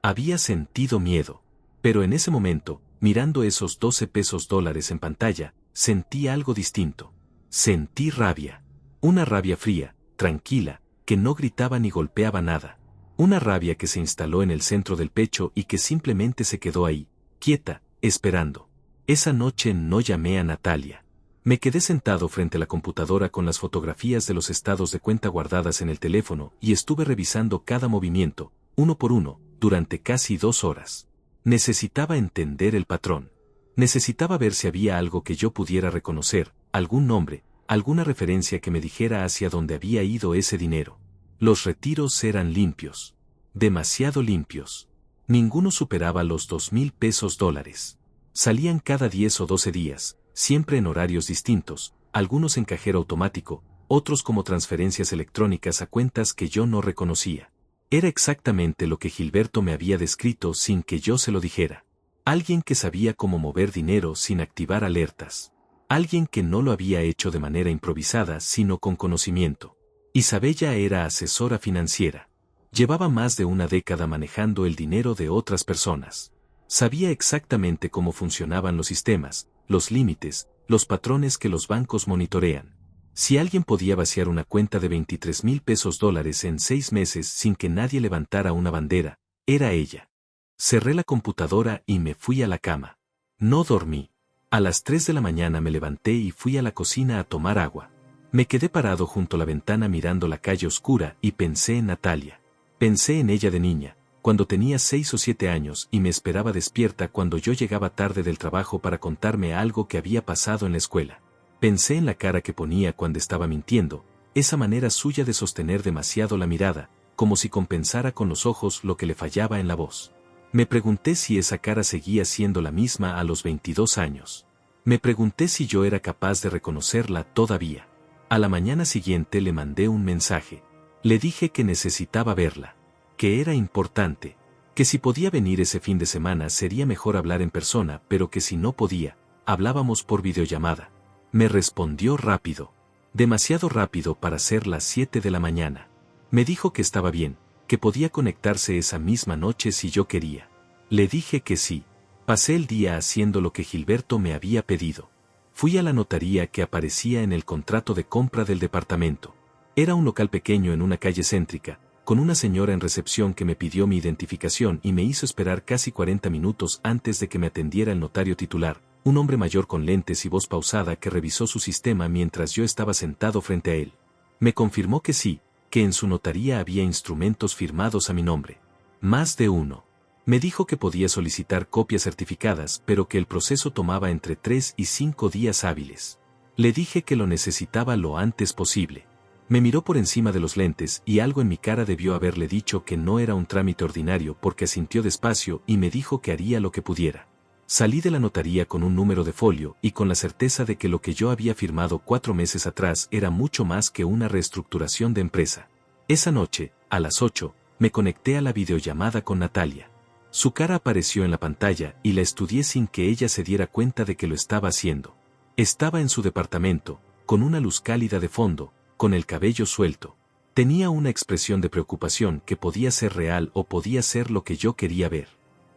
Había sentido miedo. Pero en ese momento, mirando esos $12 en pantalla, sentí algo distinto. Sentí rabia. Una rabia fría, tranquila, que no gritaba ni golpeaba nada. Una rabia que se instaló en el centro del pecho y que simplemente se quedó ahí, quieta, esperando. Esa noche no llamé a Natalia. Me quedé sentado frente a la computadora con las fotografías de los estados de cuenta guardadas en el teléfono y estuve revisando cada movimiento, uno por uno, durante casi 2 horas. Necesitaba entender el patrón. Necesitaba ver si había algo que yo pudiera reconocer, algún nombre, alguna referencia que me dijera hacia dónde había ido ese dinero. Los retiros eran limpios. Demasiado limpios. Ninguno superaba los $2,000. Salían cada 10 o 12 días, siempre en horarios distintos, algunos en cajero automático, otros como transferencias electrónicas a cuentas que yo no reconocía. Era exactamente lo que Gilberto me había descrito sin que yo se lo dijera. Alguien que sabía cómo mover dinero sin activar alertas. Alguien que no lo había hecho de manera improvisada sino con conocimiento. Isabella era asesora financiera. Llevaba más de una década manejando el dinero de otras personas. Sabía exactamente cómo funcionaban los sistemas, los límites, los patrones que los bancos monitorean. Si alguien podía vaciar una cuenta de $23,000 en 6 meses sin que nadie levantara una bandera, era ella. Cerré la computadora y me fui a la cama. No dormí. A las 3 de la mañana me levanté y fui a la cocina a tomar agua. Me quedé parado junto a la ventana mirando la calle oscura y pensé en Natalia. Pensé en ella de niña, cuando tenía 6 o 7 años y me esperaba despierta cuando yo llegaba tarde del trabajo para contarme algo que había pasado en la escuela. Pensé en la cara que ponía cuando estaba mintiendo, esa manera suya de sostener demasiado la mirada, como si compensara con los ojos lo que le fallaba en la voz. Me pregunté si esa cara seguía siendo la misma a los 22 años. Me pregunté si yo era capaz de reconocerla todavía. A la mañana siguiente le mandé un mensaje. Le dije que necesitaba verla, que era importante, que si podía venir ese fin de semana sería mejor hablar en persona, pero que si no podía, hablábamos por videollamada. Me respondió rápido, demasiado rápido para ser las 7 de la mañana. Me dijo que estaba bien, que podía conectarse esa misma noche si yo quería. Le dije que sí. Pasé el día haciendo lo que Gilberto me había pedido. Fui a la notaría que aparecía en el contrato de compra del departamento. Era un local pequeño en una calle céntrica, con una señora en recepción que me pidió mi identificación y me hizo esperar casi 40 minutos antes de que me atendiera el notario titular, un hombre mayor con lentes y voz pausada que revisó su sistema mientras yo estaba sentado frente a él. Me confirmó que sí, que en su notaría había instrumentos firmados a mi nombre. Más de uno. Me dijo que podía solicitar copias certificadas, pero que el proceso tomaba entre 3 y 5 días hábiles. Le dije que lo necesitaba lo antes posible. Me miró por encima de los lentes y algo en mi cara debió haberle dicho que no era un trámite ordinario porque asintió despacio y me dijo que haría lo que pudiera. Salí de la notaría con un número de folio y con la certeza de que lo que yo había firmado 4 meses atrás era mucho más que una reestructuración de empresa. Esa noche, a las 8, me conecté a la videollamada con Natalia. Su cara apareció en la pantalla y la estudié sin que ella se diera cuenta de que lo estaba haciendo. Estaba en su departamento, con una luz cálida de fondo, con el cabello suelto. Tenía una expresión de preocupación que podía ser real o podía ser lo que yo quería ver.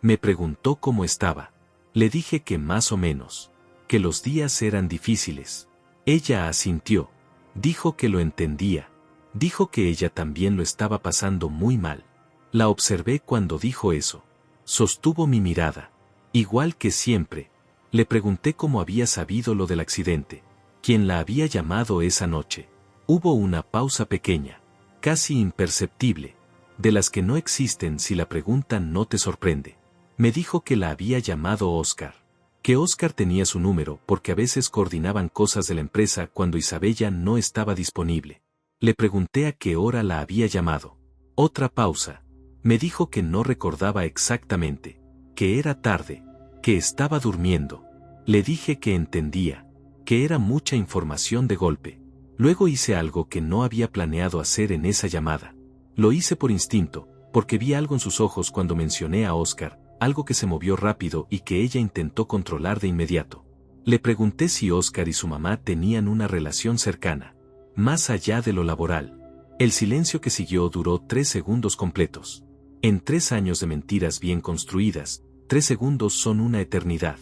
Me preguntó cómo estaba. Le dije que más o menos, que los días eran difíciles. Ella asintió. Dijo que lo entendía. Dijo que ella también lo estaba pasando muy mal. La observé cuando dijo eso. Sostuvo mi mirada. Igual que siempre. Le pregunté cómo había sabido lo del accidente. ¿Quién la había llamado esa noche? Hubo una pausa pequeña, casi imperceptible, de las que no existen si la pregunta no te sorprende. Me dijo que la había llamado Oscar. Que Oscar tenía su número porque a veces coordinaban cosas de la empresa cuando Isabella no estaba disponible. Le pregunté a qué hora la había llamado. Otra pausa. Me dijo que no recordaba exactamente, que era tarde, que estaba durmiendo. Le dije que entendía, que era mucha información de golpe. Luego hice algo que no había planeado hacer en esa llamada. Lo hice por instinto, porque vi algo en sus ojos cuando mencioné a Oscar, algo que se movió rápido y que ella intentó controlar de inmediato. Le pregunté si Oscar y su mamá tenían una relación cercana, más allá de lo laboral. El silencio que siguió duró 3 segundos completos. En 3 años de mentiras bien construidas, 3 segundos son una eternidad.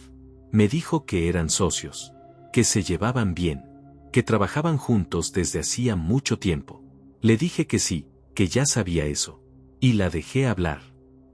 Me dijo que eran socios, que se llevaban bien, que trabajaban juntos desde hacía mucho tiempo. Le dije que sí, que ya sabía eso. Y la dejé hablar.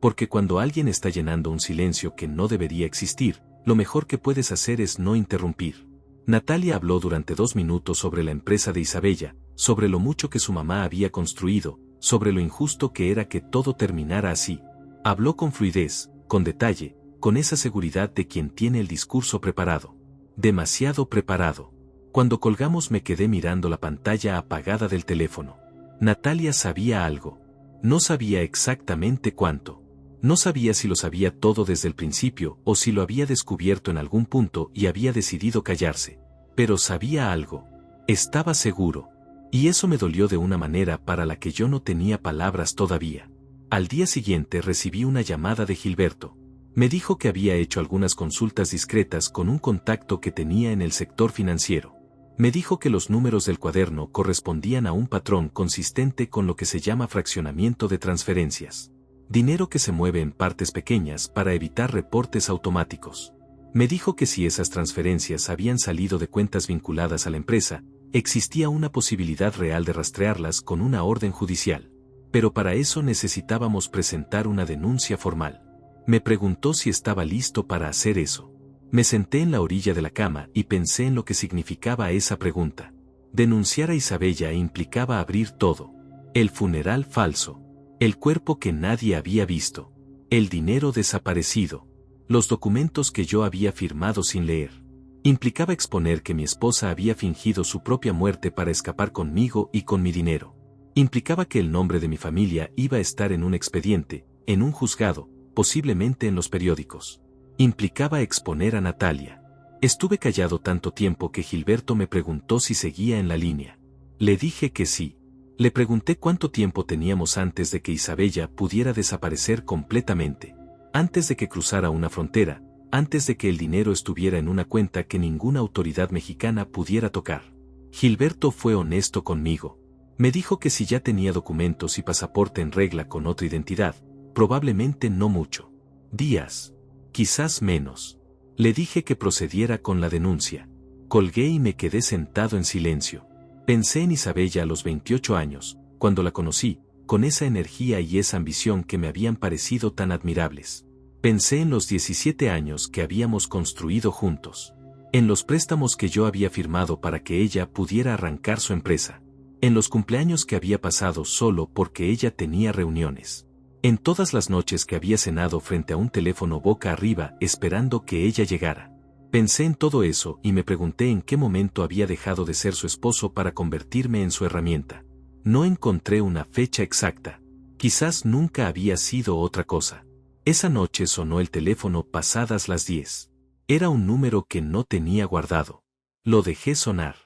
Porque cuando alguien está llenando un silencio que no debería existir, lo mejor que puedes hacer es no interrumpir. Natalia habló durante 2 minutos sobre la empresa de Isabella, sobre lo mucho que su mamá había construido, sobre lo injusto que era que todo terminara así. Habló con fluidez, con detalle, con esa seguridad de quien tiene el discurso preparado. Demasiado preparado. Cuando colgamos me quedé mirando la pantalla apagada del teléfono. Natalia sabía algo. No sabía exactamente cuánto. No sabía si lo sabía todo desde el principio o si lo había descubierto en algún punto y había decidido callarse. Pero sabía algo. Estaba seguro. Y eso me dolió de una manera para la que yo no tenía palabras todavía. Al día siguiente recibí una llamada de Gilberto. Me dijo que había hecho algunas consultas discretas con un contacto que tenía en el sector financiero. Me dijo que los números del cuaderno correspondían a un patrón consistente con lo que se llama fraccionamiento de transferencias. Dinero que se mueve en partes pequeñas para evitar reportes automáticos. Me dijo que si esas transferencias habían salido de cuentas vinculadas a la empresa, existía una posibilidad real de rastrearlas con una orden judicial. Pero para eso necesitábamos presentar una denuncia formal. Me preguntó si estaba listo para hacer eso. Me senté en la orilla de la cama y pensé en lo que significaba esa pregunta. Denunciar a Isabella implicaba abrir todo. El funeral falso. El cuerpo que nadie había visto. El dinero desaparecido. Los documentos que yo había firmado sin leer. Implicaba exponer que mi esposa había fingido su propia muerte para escapar conmigo y con mi dinero. Implicaba que el nombre de mi familia iba a estar en un expediente, en un juzgado, posiblemente en los periódicos. Implicaba exponer a Natalia. Estuve callado tanto tiempo que Gilberto me preguntó si seguía en la línea. Le dije que sí. Le pregunté cuánto tiempo teníamos antes de que Isabella pudiera desaparecer completamente. Antes de que cruzara una frontera, antes de que el dinero estuviera en una cuenta que ninguna autoridad mexicana pudiera tocar. Gilberto fue honesto conmigo. Me dijo que si ya tenía documentos y pasaporte en regla con otra identidad, probablemente no mucho. Días. Quizás menos. Le dije que procediera con la denuncia. Colgué y me quedé sentado en silencio. Pensé en Isabella a los 28 años, cuando la conocí, con esa energía y esa ambición que me habían parecido tan admirables. Pensé en los 17 años que habíamos construido juntos. En los préstamos que yo había firmado para que ella pudiera arrancar su empresa. En los cumpleaños que había pasado solo porque ella tenía reuniones. En todas las noches que había cenado frente a un teléfono boca arriba esperando que ella llegara. Pensé en todo eso y me pregunté en qué momento había dejado de ser su esposo para convertirme en su herramienta. No encontré una fecha exacta. Quizás nunca había sido otra cosa. Esa noche sonó el teléfono pasadas las 10. Era un número que no tenía guardado. Lo dejé sonar.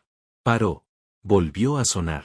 Paró. Volvió a sonar.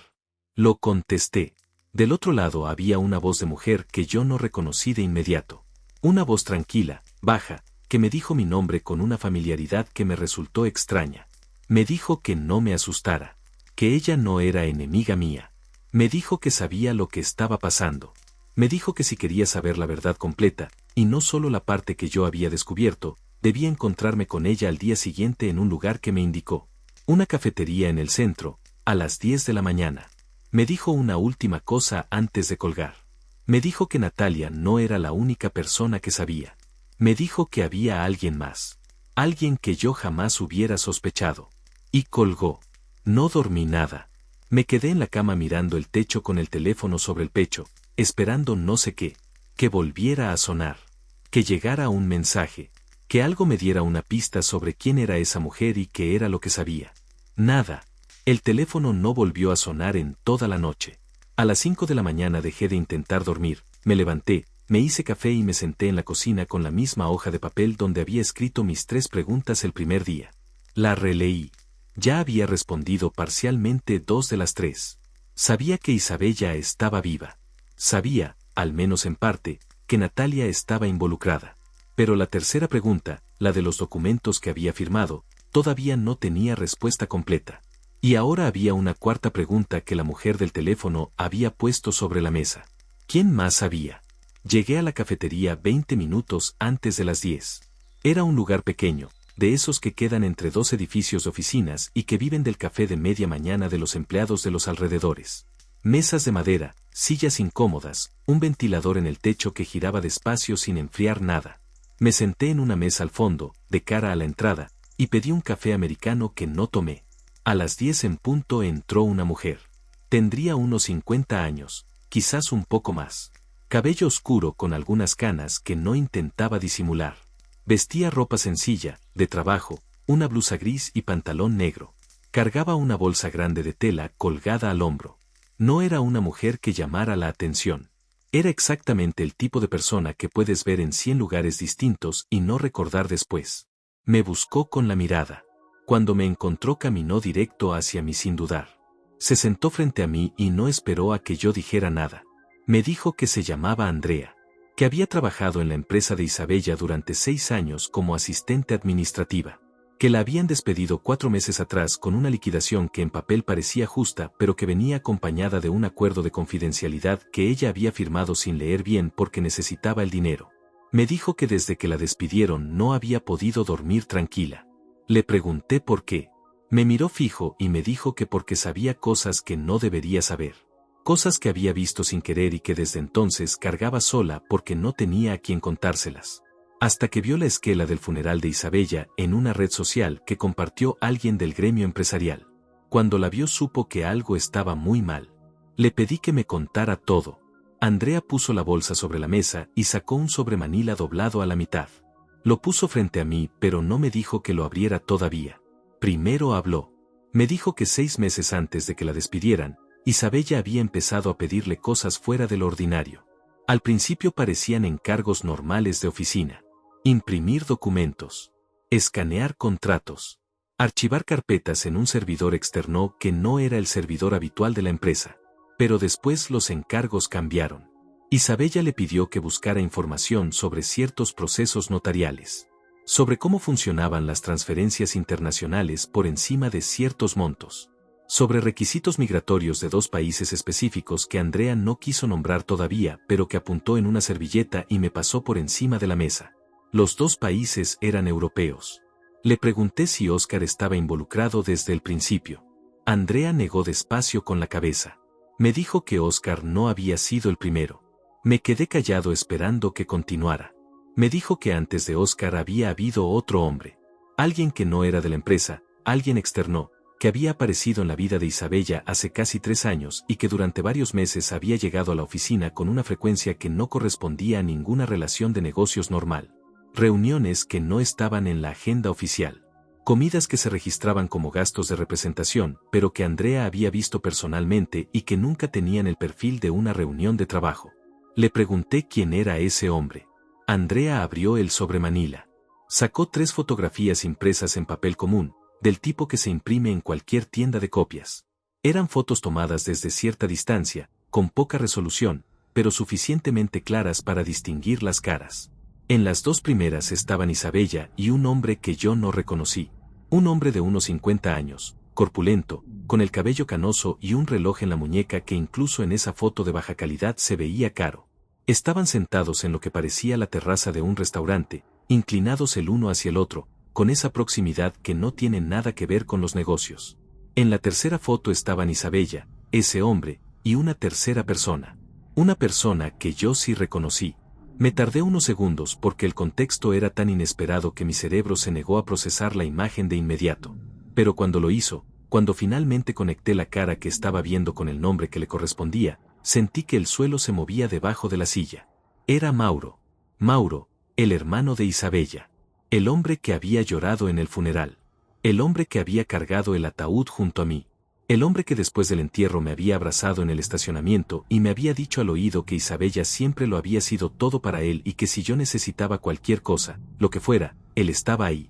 Lo contesté. Del otro lado había una voz de mujer que yo no reconocí de inmediato. Una voz tranquila, baja, que me dijo mi nombre con una familiaridad que me resultó extraña. Me dijo que no me asustara, que ella no era enemiga mía. Me dijo que sabía lo que estaba pasando. Me dijo que si quería saber la verdad completa, y no solo la parte que yo había descubierto, debía encontrarme con ella al día siguiente en un lugar que me indicó. Una cafetería en el centro, a las 10 de la mañana. Me dijo una última cosa antes de colgar. Me dijo que Natalia no era la única persona que sabía. Me dijo que había alguien más. Alguien que yo jamás hubiera sospechado. Y colgó. No dormí nada. Me quedé en la cama mirando el techo con el teléfono sobre el pecho, esperando no sé qué, que volviera a sonar, que llegara un mensaje, que algo me diera una pista sobre quién era esa mujer y qué era lo que sabía. Nada. El teléfono no volvió a sonar en toda la noche. A las 5 de la mañana dejé de intentar dormir, me levanté, me hice café y me senté en la cocina con la misma hoja de papel donde había escrito mis 3 preguntas el primer día. La releí. Ya había respondido parcialmente 2 de las 3. Sabía que Isabella estaba viva. Sabía, al menos en parte, que Natalia estaba involucrada. Pero la tercera pregunta, la de los documentos que había firmado, todavía no tenía respuesta completa. Y ahora había una cuarta pregunta que la mujer del teléfono había puesto sobre la mesa. ¿Quién más sabía? Llegué a la cafetería 20 minutos antes de las 10. Era un lugar pequeño, de esos que quedan entre 2 edificios de oficinas y que viven del café de media mañana de los empleados de los alrededores. Mesas de madera, sillas incómodas, un ventilador en el techo que giraba despacio sin enfriar nada. Me senté en una mesa al fondo, de cara a la entrada, y pedí un café americano que no tomé. A las 10 en punto entró una mujer. Tendría unos 50 años, quizás un poco más. Cabello oscuro con algunas canas que no intentaba disimular. Vestía ropa sencilla, de trabajo, una blusa gris y pantalón negro. Cargaba una bolsa grande de tela colgada al hombro. No era una mujer que llamara la atención. Era exactamente el tipo de persona que puedes ver en 100 lugares distintos y no recordar después. Me buscó con la mirada. Cuando me encontró caminó directo hacia mí sin dudar. Se sentó frente a mí y no esperó a que yo dijera nada. Me dijo que se llamaba Andrea, que había trabajado en la empresa de Isabella durante 6 años como asistente administrativa, que la habían despedido 4 meses atrás con una liquidación que en papel parecía justa pero que venía acompañada de un acuerdo de confidencialidad que ella había firmado sin leer bien porque necesitaba el dinero. Me dijo que desde que la despidieron no había podido dormir tranquila. Le pregunté por qué. Me miró fijo y me dijo que porque sabía cosas que no debería saber. Cosas que había visto sin querer y que desde entonces cargaba sola porque no tenía a quien contárselas. Hasta que vio la esquela del funeral de Isabella en una red social que compartió alguien del gremio empresarial. Cuando la vio supo que algo estaba muy mal. Le pedí que me contara todo. Andrea puso la bolsa sobre la mesa y sacó un sobremanila doblado a la mitad. Lo puso frente a mí pero no me dijo que lo abriera todavía. Primero habló. Me dijo que 6 meses antes de que la despidieran, Isabella había empezado a pedirle cosas fuera de lo ordinario. Al principio parecían encargos normales de oficina. Imprimir documentos. Escanear contratos. Archivar carpetas en un servidor externo que no era el servidor habitual de la empresa. Pero después los encargos cambiaron. Isabella le pidió que buscara información sobre ciertos procesos notariales. Sobre cómo funcionaban las transferencias internacionales por encima de ciertos montos. Sobre requisitos migratorios de 2 países específicos que Andrea no quiso nombrar todavía, pero que apuntó en una servilleta y me pasó por encima de la mesa. Los 2 países eran europeos. Le pregunté si Oscar estaba involucrado desde el principio. Andrea negó despacio con la cabeza. Me dijo que Oscar no había sido el primero. Me quedé callado esperando que continuara. Me dijo que antes de Oscar había habido otro hombre. Alguien que no era de la empresa, alguien externo, que había aparecido en la vida de Isabella hace casi 3 años y que durante varios meses había llegado a la oficina con una frecuencia que no correspondía a ninguna relación de negocios normal. Reuniones que no estaban en la agenda oficial. Comidas que se registraban como gastos de representación, pero que Andrea había visto personalmente y que nunca tenían el perfil de una reunión de trabajo. Le pregunté quién era ese hombre. Andrea abrió el sobremanila. Sacó 3 fotografías impresas en papel común, del tipo que se imprime en cualquier tienda de copias. Eran fotos tomadas desde cierta distancia, con poca resolución, pero suficientemente claras para distinguir las caras. En las 2 primeras estaban Isabella y un hombre que yo no reconocí. Un hombre de unos 50 años, corpulento, con el cabello canoso y un reloj en la muñeca que incluso en esa foto de baja calidad se veía caro. Estaban sentados en lo que parecía la terraza de un restaurante, inclinados el uno hacia el otro, con esa proximidad que no tiene nada que ver con los negocios. En la tercera foto estaban Isabella, ese hombre, y una tercera persona. Una persona que yo sí reconocí. Me tardé unos segundos porque el contexto era tan inesperado que mi cerebro se negó a procesar la imagen de inmediato. Pero cuando lo hizo, cuando finalmente conecté la cara que estaba viendo con el nombre que le correspondía, sentí que el suelo se movía debajo de la silla. Era Mauro. Mauro, el hermano de Isabella. El hombre que había llorado en el funeral. El hombre que había cargado el ataúd junto a mí. El hombre que después del entierro me había abrazado en el estacionamiento y me había dicho al oído que Isabella siempre lo había sido todo para él y que si yo necesitaba cualquier cosa, lo que fuera, él estaba ahí.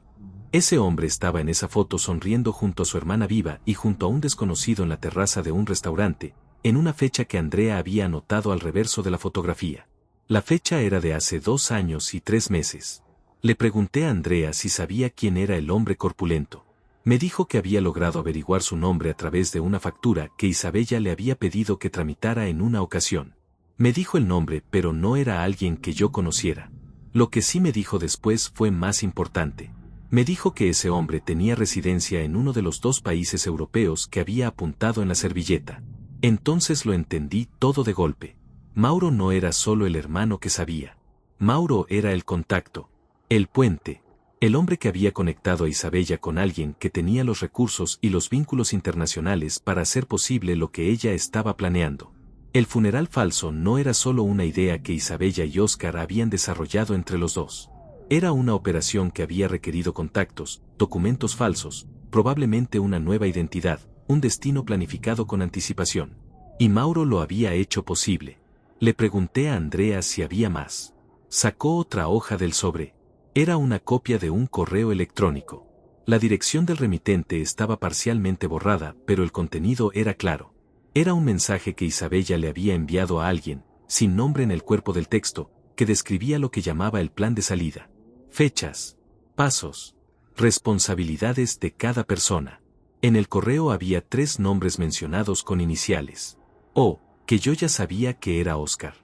Ese hombre estaba en esa foto sonriendo junto a su hermana viva y junto a un desconocido en la terraza de un restaurante, en una fecha que Andrea había anotado al reverso de la fotografía. La fecha era de hace 2 años y 3 meses. Le pregunté a Andrea si sabía quién era el hombre corpulento. Me dijo que había logrado averiguar su nombre a través de una factura que Isabella le había pedido que tramitara en una ocasión. Me dijo el nombre, pero no era alguien que yo conociera. Lo que sí me dijo después fue más importante. Me dijo que ese hombre tenía residencia en uno de los 2 países europeos que había apuntado en la servilleta. Entonces lo entendí todo de golpe. Mauro no era solo el hermano que sabía. Mauro era el contacto, el puente, el hombre que había conectado a Isabella con alguien que tenía los recursos y los vínculos internacionales para hacer posible lo que ella estaba planeando. El funeral falso no era solo una idea que Isabella y Oscar habían desarrollado entre los dos. Era una operación que había requerido contactos, documentos falsos, probablemente una nueva identidad, un destino planificado con anticipación. Y Mauro lo había hecho posible. Le pregunté a Andrea si había más. Sacó otra hoja del sobre. Era una copia de un correo electrónico. La dirección del remitente estaba parcialmente borrada, pero el contenido era claro. Era un mensaje que Isabella le había enviado a alguien, sin nombre en el cuerpo del texto, que describía lo que llamaba el plan de salida. Fechas, pasos, responsabilidades de cada persona. En el correo había 3 nombres mencionados con iniciales. O, que yo ya sabía que era Oscar.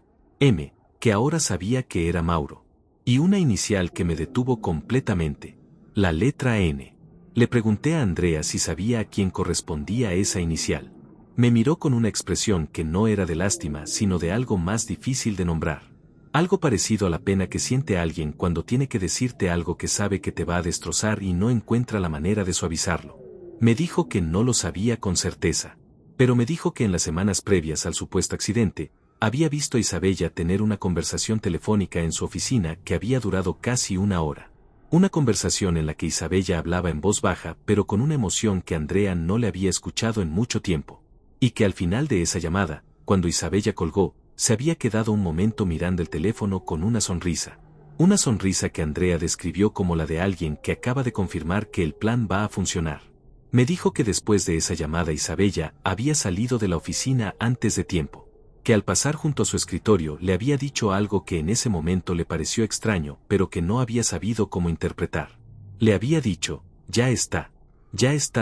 M, que ahora sabía que era Mauro. Y una inicial que me detuvo completamente. La letra N. Le pregunté a Andrea si sabía a quién correspondía esa inicial. Me miró con una expresión que no era de lástima, sino de algo más difícil de nombrar. Algo parecido a la pena que siente alguien cuando tiene que decirte algo que sabe que te va a destrozar y no encuentra la manera de suavizarlo. Me dijo que no lo sabía con certeza. Pero me dijo que en las semanas previas al supuesto accidente, había visto a Isabella tener una conversación telefónica en su oficina que había durado casi 1 hora. Una conversación en la que Isabella hablaba en voz baja pero con una emoción que Andrea no le había escuchado en mucho tiempo. Y que al final de esa llamada, cuando Isabella colgó, se había quedado un momento mirando el teléfono con una sonrisa. Una sonrisa que Andrea describió como la de alguien que acaba de confirmar que el plan va a funcionar. Me dijo que después de esa llamada Isabella había salido de la oficina antes de tiempo. Que al pasar junto a su escritorio le había dicho algo que en ese momento le pareció extraño, pero que no había sabido cómo interpretar. Le había dicho, ya está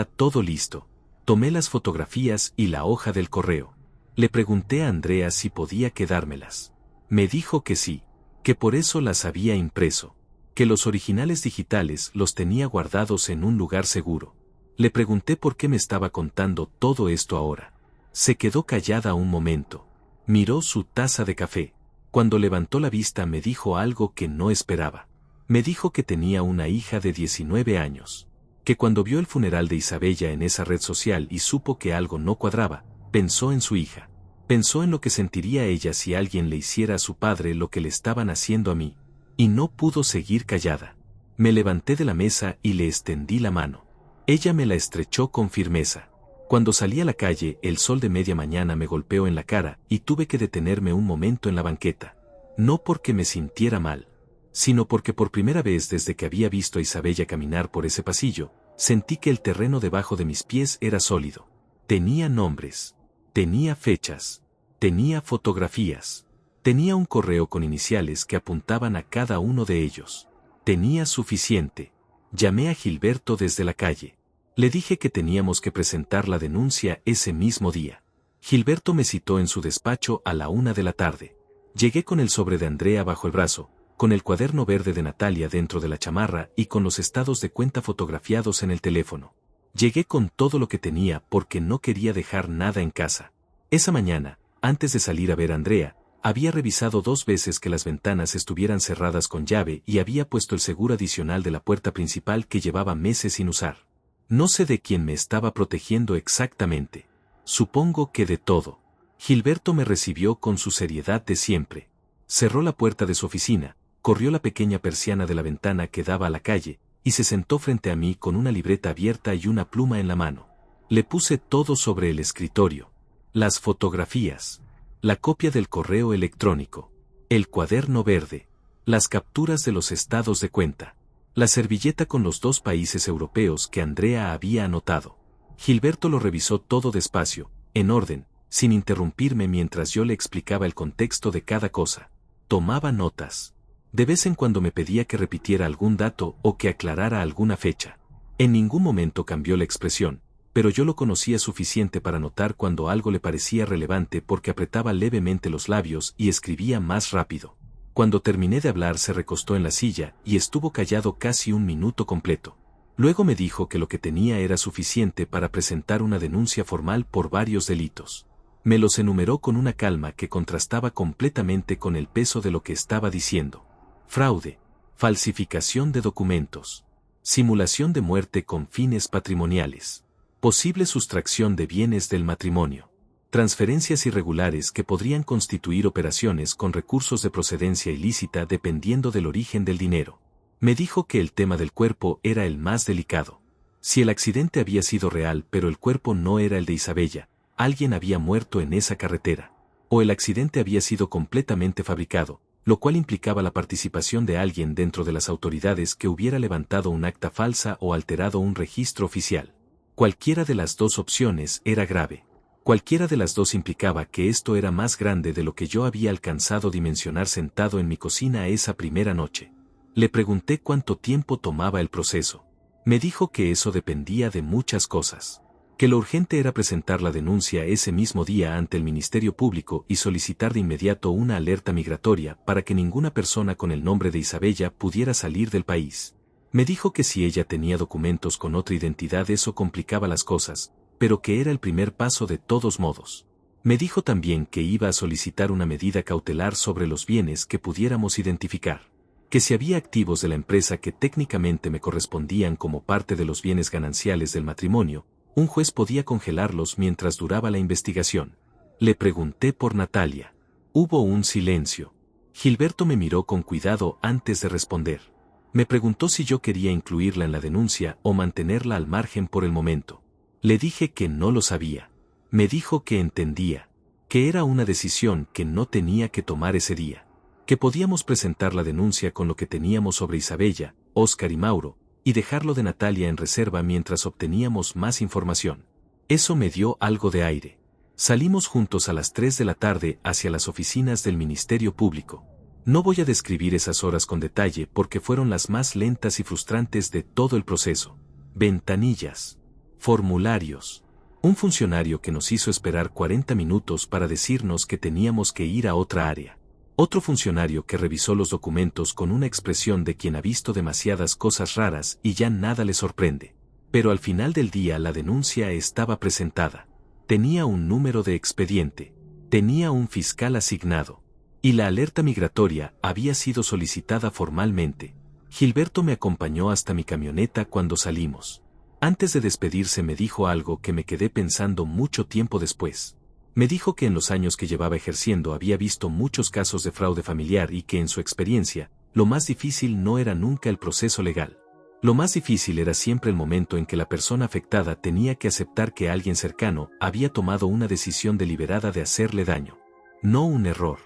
todo listo. Tomé las fotografías y la hoja del correo. Le pregunté a Andrea si podía quedármelas. Me dijo que sí, que por eso las había impreso, que los originales digitales los tenía guardados en un lugar seguro. Le pregunté por qué me estaba contando todo esto ahora. Se quedó callada un momento. Miró su taza de café. Cuando levantó la vista me dijo algo que no esperaba. Me dijo que tenía una hija de 19 años. Que cuando vio el funeral de Isabella en esa red social y supo que algo no cuadraba, pensó en su hija. Pensó en lo que sentiría ella si alguien le hiciera a su padre lo que le estaban haciendo a mí. Y no pudo seguir callada. Me levanté de la mesa y le extendí la mano. Ella me la estrechó con firmeza. Cuando salí a la calle, el sol de media mañana me golpeó en la cara y tuve que detenerme un momento en la banqueta. No porque me sintiera mal, sino porque por primera vez desde que había visto a Isabella caminar por ese pasillo, sentí que el terreno debajo de mis pies era sólido. Tenía nombres, tenía fechas, tenía fotografías, tenía un correo con iniciales que apuntaban a cada uno de ellos. Tenía suficiente. Llamé a Gilberto desde la calle. Le dije que teníamos que presentar la denuncia ese mismo día. Gilberto me citó en su despacho a la 1 de la tarde. Llegué con el sobre de Andrea bajo el brazo, con el cuaderno verde de Natalia dentro de la chamarra y con los estados de cuenta fotografiados en el teléfono. Llegué con todo lo que tenía porque no quería dejar nada en casa. Esa mañana, antes de salir a ver a Andrea, había revisado 2 veces que las ventanas estuvieran cerradas con llave y había puesto el seguro adicional de la puerta principal que llevaba meses sin usar. No sé de quién me estaba protegiendo exactamente. Supongo que de todo. Gilberto me recibió con su seriedad de siempre. Cerró la puerta de su oficina, corrió la pequeña persiana de la ventana que daba a la calle, y se sentó frente a mí con una libreta abierta y una pluma en la mano. Le puse todo sobre el escritorio. Las fotografías, la copia del correo electrónico, el cuaderno verde, las capturas de los estados de cuenta, la servilleta con los 2 países europeos que Andrea había anotado. Gilberto lo revisó todo despacio, en orden, sin interrumpirme mientras yo le explicaba el contexto de cada cosa. Tomaba notas. De vez en cuando me pedía que repitiera algún dato o que aclarara alguna fecha. En ningún momento cambió la expresión, pero yo lo conocía suficiente para notar cuando algo le parecía relevante porque apretaba levemente los labios y escribía más rápido. Cuando terminé de hablar se recostó en la silla y estuvo callado casi 1 minuto completo. Luego me dijo que lo que tenía era suficiente para presentar una denuncia formal por varios delitos. Me los enumeró con una calma que contrastaba completamente con el peso de lo que estaba diciendo. Fraude, falsificación de documentos, simulación de muerte con fines patrimoniales, posible sustracción de bienes del matrimonio, transferencias irregulares que podrían constituir operaciones con recursos de procedencia ilícita dependiendo del origen del dinero. Me dijo que el tema del cuerpo era el más delicado. Si el accidente había sido real pero el cuerpo no era el de Isabella, alguien había muerto en esa carretera. O el accidente había sido completamente fabricado, lo cual implicaba la participación de alguien dentro de las autoridades que hubiera levantado un acta falsa o alterado un registro oficial. Cualquiera de las 2 opciones era grave. Cualquiera de las 2 implicaba que esto era más grande de lo que yo había alcanzado a dimensionar sentado en mi cocina esa primera noche. Le pregunté cuánto tiempo tomaba el proceso. Me dijo que eso dependía de muchas cosas. Que lo urgente era presentar la denuncia ese mismo día ante el Ministerio Público y solicitar de inmediato una alerta migratoria para que ninguna persona con el nombre de Isabella pudiera salir del país. Me dijo que si ella tenía documentos con otra identidad eso complicaba las cosas, pero que era el primer paso de todos modos. Me dijo también que iba a solicitar una medida cautelar sobre los bienes que pudiéramos identificar. Que si había activos de la empresa que técnicamente me correspondían como parte de los bienes gananciales del matrimonio, un juez podía congelarlos mientras duraba la investigación. Le pregunté por Natalia. Hubo un silencio. Gilberto me miró con cuidado antes de responder. Me preguntó si yo quería incluirla en la denuncia o mantenerla al margen por el momento. Le dije que no lo sabía. Me dijo que entendía, que era una decisión que no tenía que tomar ese día, que podíamos presentar la denuncia con lo que teníamos sobre Isabella, Óscar y Mauro, y dejarlo de Natalia en reserva mientras obteníamos más información. Eso me dio algo de aire. Salimos juntos a las 3 de la tarde hacia las oficinas del Ministerio Público. No voy a describir esas horas con detalle porque fueron las más lentas y frustrantes de todo el proceso. Ventanillas. Formularios. Un funcionario que nos hizo esperar 40 minutos para decirnos que teníamos que ir a otra área. Otro funcionario que revisó los documentos con una expresión de quien ha visto demasiadas cosas raras y ya nada le sorprende. Pero al final del día la denuncia estaba presentada. tenía un número de expediente, tenía un fiscal asignado. Y la alerta migratoria había sido solicitada formalmente. Gilberto me acompañó hasta mi camioneta cuando salimos. Antes de despedirse me dijo algo que me quedé pensando mucho tiempo después. Me dijo que en los años que llevaba ejerciendo había visto muchos casos de fraude familiar y que en su experiencia, lo más difícil no era nunca el proceso legal. Lo más difícil era siempre el momento en que la persona afectada tenía que aceptar que alguien cercano había tomado una decisión deliberada de hacerle daño. No un error.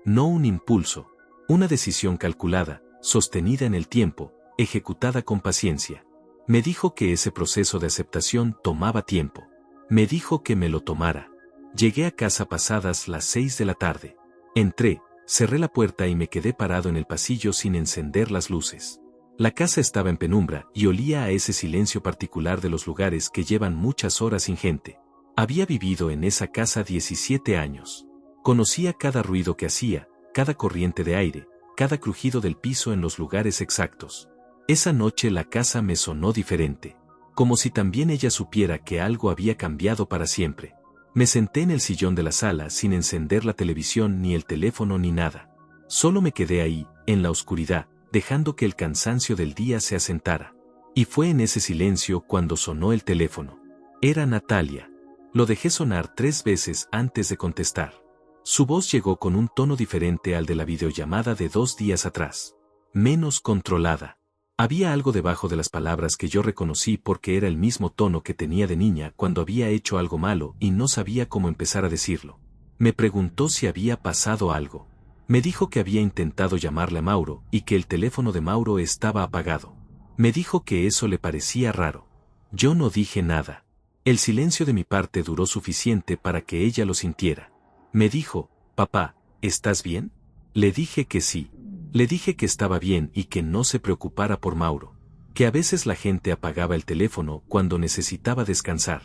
No un impulso, una decisión calculada, sostenida en el tiempo, ejecutada con paciencia. Me dijo que ese proceso de aceptación tomaba tiempo. Me dijo que me lo tomara. Llegué a casa pasadas las 6 de la tarde. Entré, cerré la puerta y me quedé parado en el pasillo sin encender las luces. La casa estaba en penumbra y olía a ese silencio particular de los lugares que llevan muchas horas sin gente. Había vivido en esa casa 17 años. Conocía cada ruido que hacía, cada corriente de aire, cada crujido del piso en los lugares exactos. Esa noche la casa me sonó diferente, como si también ella supiera que algo había cambiado para siempre. Me senté en el sillón de la sala sin encender la televisión ni el teléfono ni nada. Solo me quedé ahí, en la oscuridad, dejando que el cansancio del día se asentara. Y fue en ese silencio cuando sonó el teléfono. Era Natalia. Lo dejé sonar 3 veces antes de contestar. Su voz llegó con un tono diferente al de la videollamada de 2 días atrás. Menos controlada. Había algo debajo de las palabras que yo reconocí porque era el mismo tono que tenía de niña cuando había hecho algo malo y no sabía cómo empezar a decirlo. Me preguntó si había pasado algo. Me dijo que había intentado llamarle a Mauro y que el teléfono de Mauro estaba apagado. Me dijo que eso le parecía raro. Yo no dije nada. El silencio de mi parte duró suficiente para que ella lo sintiera. Me dijo, «Papá, ¿estás bien?» Le dije que sí. Le dije que estaba bien y que no se preocupara por Mauro. Que a veces la gente apagaba el teléfono cuando necesitaba descansar.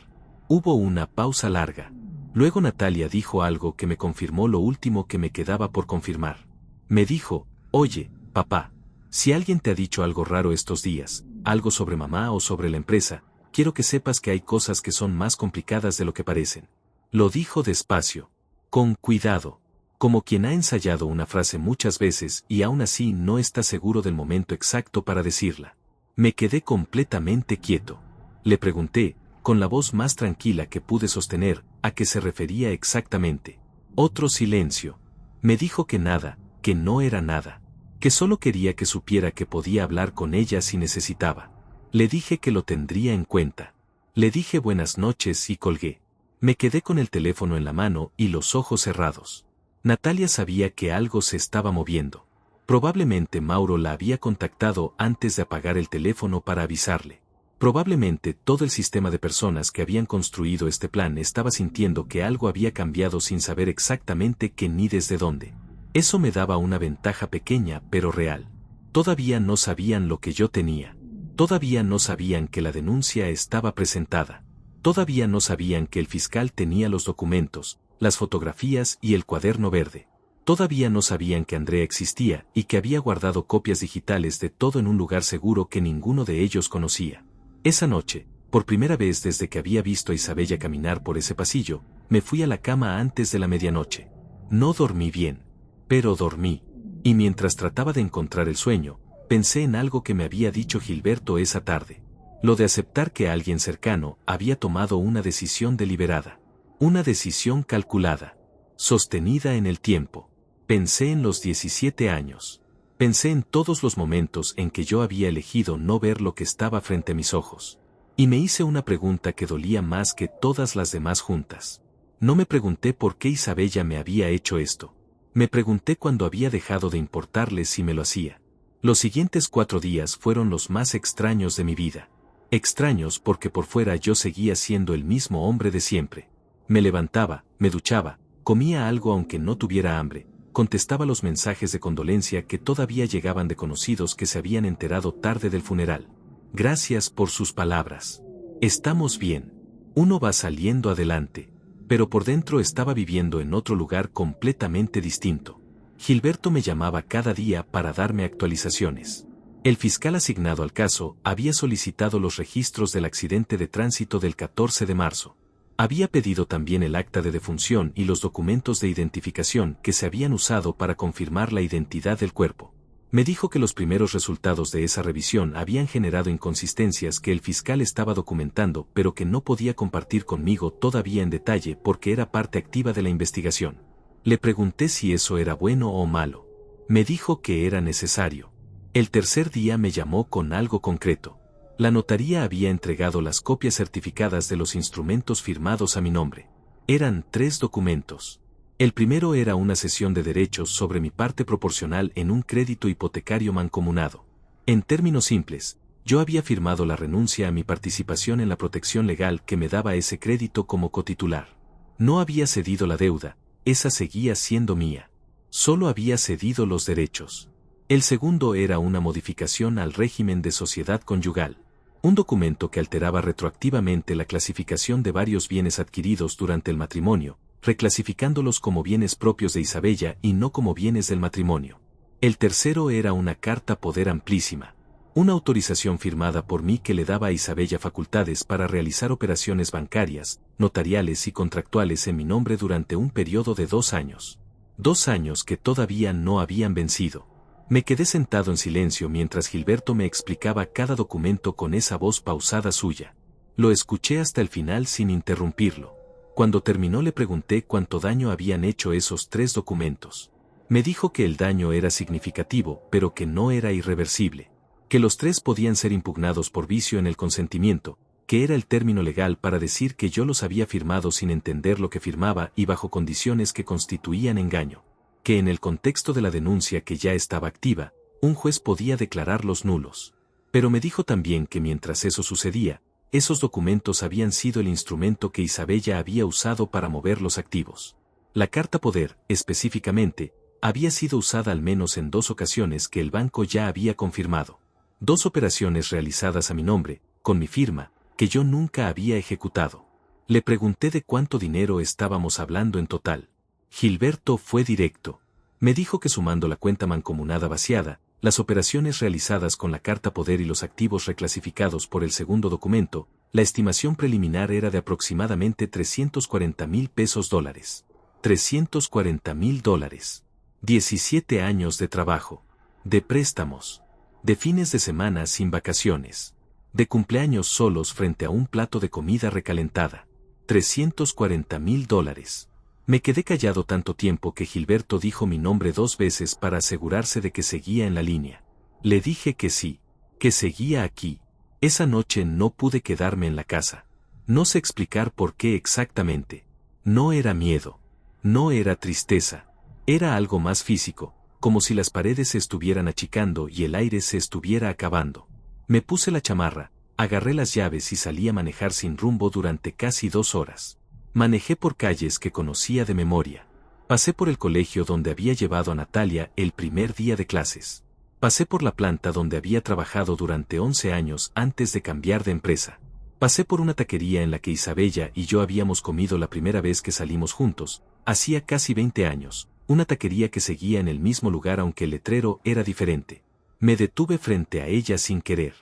Hubo una pausa larga. Luego Natalia dijo algo que me confirmó lo último que me quedaba por confirmar. Me dijo, «Oye, papá, si alguien te ha dicho algo raro estos días, algo sobre mamá o sobre la empresa, quiero que sepas que hay cosas que son más complicadas de lo que parecen». Lo dijo despacio. Con cuidado, como quien ha ensayado una frase muchas veces y aún así no está seguro del momento exacto para decirla. Me quedé completamente quieto. Le pregunté, con la voz más tranquila que pude sostener, a qué se refería exactamente. Otro silencio. Me dijo que nada, que no era nada, que solo quería que supiera que podía hablar con ella si necesitaba. Le dije que lo tendría en cuenta. Le dije buenas noches y colgué. Me quedé con el teléfono en la mano y los ojos cerrados. Natalia sabía que algo se estaba moviendo. Probablemente Mauro la había contactado antes de apagar el teléfono para avisarle. Probablemente todo el sistema de personas que habían construido este plan estaba sintiendo que algo había cambiado sin saber exactamente qué ni desde dónde. Eso me daba una ventaja pequeña pero real. Todavía no sabían lo que yo tenía. Todavía no sabían que la denuncia estaba presentada. Todavía no sabían que el fiscal tenía los documentos, las fotografías y el cuaderno verde. Todavía no sabían que Andrea existía y que había guardado copias digitales de todo en un lugar seguro que ninguno de ellos conocía. Esa noche, por primera vez desde que había visto a Isabella caminar por ese pasillo, me fui a la cama antes de la medianoche. No dormí bien, pero dormí. Y mientras trataba de encontrar el sueño, pensé en algo que me había dicho Gilberto esa tarde. Lo de aceptar que alguien cercano había tomado una decisión deliberada. Una decisión calculada. Sostenida en el tiempo. Pensé en los 17 años. Pensé en todos los momentos en que yo había elegido no ver lo que estaba frente a mis ojos. Y me hice una pregunta que dolía más que todas las demás juntas. No me pregunté por qué Isabella me había hecho esto. Me pregunté cuándo había dejado de importarle si me lo hacía. Los siguientes 4 días fueron los más extraños de mi vida. Extraños porque por fuera yo seguía siendo el mismo hombre de siempre. Me levantaba, me duchaba, comía algo aunque no tuviera hambre, contestaba los mensajes de condolencia que todavía llegaban de conocidos que se habían enterado tarde del funeral. Gracias por sus palabras. Estamos bien. Uno va saliendo adelante. Pero por dentro estaba viviendo en otro lugar completamente distinto. Gilberto me llamaba cada día para darme actualizaciones. El fiscal asignado al caso había solicitado los registros del accidente de tránsito del 14 de marzo. Había pedido también el acta de defunción y los documentos de identificación que se habían usado para confirmar la identidad del cuerpo. Me dijo que los primeros resultados de esa revisión habían generado inconsistencias que el fiscal estaba documentando, pero que no podía compartir conmigo todavía en detalle porque era parte activa de la investigación. Le pregunté si eso era bueno o malo. Me dijo que era necesario. El tercer día me llamó con algo concreto. La notaría había entregado las copias certificadas de los instrumentos firmados a mi nombre. Eran 3 documentos. El primero era una cesión de derechos sobre mi parte proporcional en un crédito hipotecario mancomunado. En términos simples, yo había firmado la renuncia a mi participación en la protección legal que me daba ese crédito como cotitular. No había cedido la deuda, esa seguía siendo mía. Solo había cedido los derechos. El segundo era una modificación al régimen de sociedad conyugal. Un documento que alteraba retroactivamente la clasificación de varios bienes adquiridos durante el matrimonio, reclasificándolos como bienes propios de Isabella y no como bienes del matrimonio. El tercero era una carta poder amplísima. Una autorización firmada por mí que le daba a Isabella facultades para realizar operaciones bancarias, notariales y contractuales en mi nombre durante un periodo de 2 años. 2 años que todavía no habían vencido. Me quedé sentado en silencio mientras Gilberto me explicaba cada documento con esa voz pausada suya. Lo escuché hasta el final sin interrumpirlo. Cuando terminó le pregunté cuánto daño habían hecho esos 3 documentos. Me dijo que el daño era significativo, pero que no era irreversible. Que los 3 podían ser impugnados por vicio en el consentimiento, que era el término legal para decir que yo los había firmado sin entender lo que firmaba y bajo condiciones que constituían engaño. Que en el contexto de la denuncia que ya estaba activa, un juez podía declararlos nulos. Pero me dijo también que mientras eso sucedía, esos documentos habían sido el instrumento que Isabella había usado para mover los activos. La carta poder, específicamente, había sido usada al menos en 2 ocasiones que el banco ya había confirmado. 2 operaciones realizadas a mi nombre, con mi firma, que yo nunca había ejecutado. Le pregunté de cuánto dinero estábamos hablando en total. Gilberto fue directo. Me dijo que sumando la cuenta mancomunada vaciada, las operaciones realizadas con la carta poder y los activos reclasificados por el segundo documento, la estimación preliminar era de aproximadamente 340,000 pesos dólares. 340,000 dólares. 17 años de trabajo. De préstamos. De fines de semana sin vacaciones. De cumpleaños solos frente a un plato de comida recalentada. 340,000 dólares. Me quedé callado tanto tiempo que Gilberto dijo mi nombre 2 veces para asegurarse de que seguía en la línea. Le dije que sí, que seguía aquí. Esa noche no pude quedarme en la casa. No sé explicar por qué exactamente. No era miedo. No era tristeza. Era algo más físico, como si las paredes se estuvieran achicando y el aire se estuviera acabando. Me puse la chamarra, agarré las llaves y salí a manejar sin rumbo durante casi 2 horas. Manejé por calles que conocía de memoria. Pasé por el colegio donde había llevado a Natalia el primer día de clases. Pasé por la planta donde había trabajado durante 11 años antes de cambiar de empresa. Pasé por una taquería en la que Isabella y yo habíamos comido la primera vez que salimos juntos, hacía casi 20 años, una taquería que seguía en el mismo lugar aunque el letrero era diferente. Me detuve frente a ella sin querer.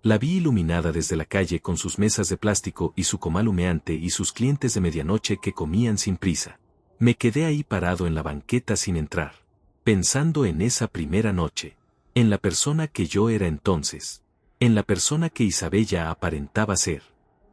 La vi iluminada desde la calle con sus mesas de plástico y su comal humeante y sus clientes de medianoche que comían sin prisa. Me quedé ahí parado en la banqueta sin entrar, pensando en esa primera noche, en la persona que yo era entonces, en la persona que Isabella aparentaba ser,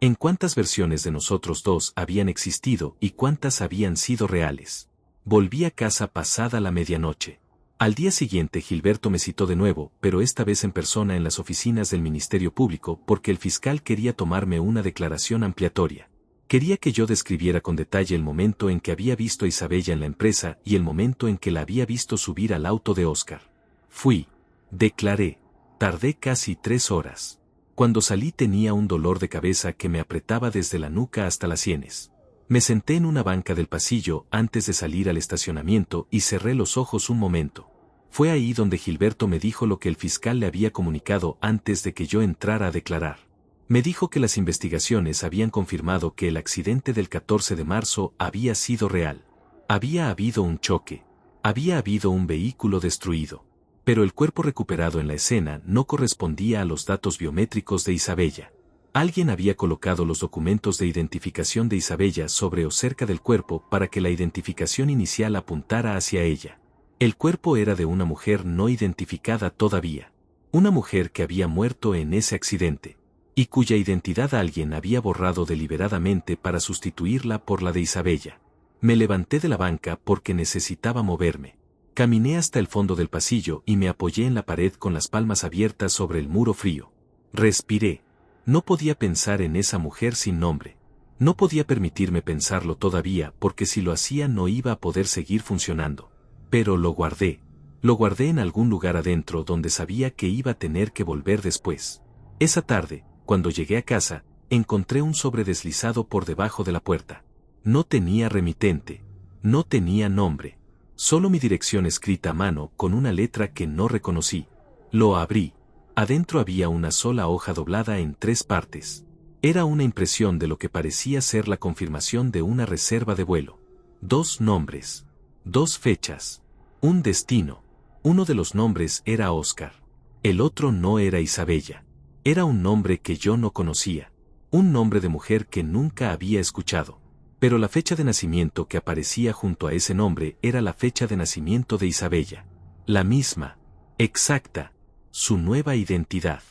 en cuántas versiones de nosotros dos habían existido y cuántas habían sido reales. Volví a casa pasada la medianoche. Al día siguiente Gilberto me citó de nuevo, pero esta vez en persona en las oficinas del Ministerio Público porque el fiscal quería tomarme una declaración ampliatoria. Quería que yo describiera con detalle el momento en que había visto a Isabella en la empresa y el momento en que la había visto subir al auto de Oscar. Fui. Declaré. Tardé casi 3 horas. Cuando salí tenía un dolor de cabeza que me apretaba desde la nuca hasta las sienes. Me senté en una banca del pasillo antes de salir al estacionamiento y cerré los ojos un momento. Fue ahí donde Gilberto me dijo lo que el fiscal le había comunicado antes de que yo entrara a declarar. Me dijo que las investigaciones habían confirmado que el accidente del 14 de marzo había sido real. Había habido un choque. Había habido un vehículo destruido. Pero el cuerpo recuperado en la escena no correspondía a los datos biométricos de Isabella. Alguien había colocado los documentos de identificación de Isabella sobre o cerca del cuerpo para que la identificación inicial apuntara hacia ella. El cuerpo era de una mujer no identificada todavía. Una mujer que había muerto en ese accidente, y cuya identidad alguien había borrado deliberadamente para sustituirla por la de Isabella. Me levanté de la banca porque necesitaba moverme. Caminé hasta el fondo del pasillo y me apoyé en la pared con las palmas abiertas sobre el muro frío. Respiré. No podía pensar en esa mujer sin nombre. No podía permitirme pensarlo todavía porque si lo hacía no iba a poder seguir funcionando. Pero lo guardé. Lo guardé en algún lugar adentro donde sabía que iba a tener que volver después. Esa tarde, cuando llegué a casa, encontré un sobre deslizado por debajo de la puerta. No tenía remitente. No tenía nombre. Solo mi dirección escrita a mano con una letra que no reconocí. Lo abrí. Adentro había una sola hoja doblada en 3 partes. Era una impresión de lo que parecía ser la confirmación de una reserva de vuelo. 2 nombres. 2 fechas. Un destino. Uno de los nombres era Oscar. El otro no era Isabella. Era un nombre que yo no conocía. Un nombre de mujer que nunca había escuchado. Pero la fecha de nacimiento que aparecía junto a ese nombre era la fecha de nacimiento de Isabella. La misma. Exacta. Su nueva identidad.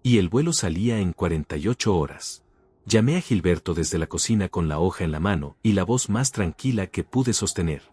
Y el vuelo salía en 48 horas. Llamé a Gilberto desde la cocina con la hoja en la mano y la voz más tranquila que pude sostener.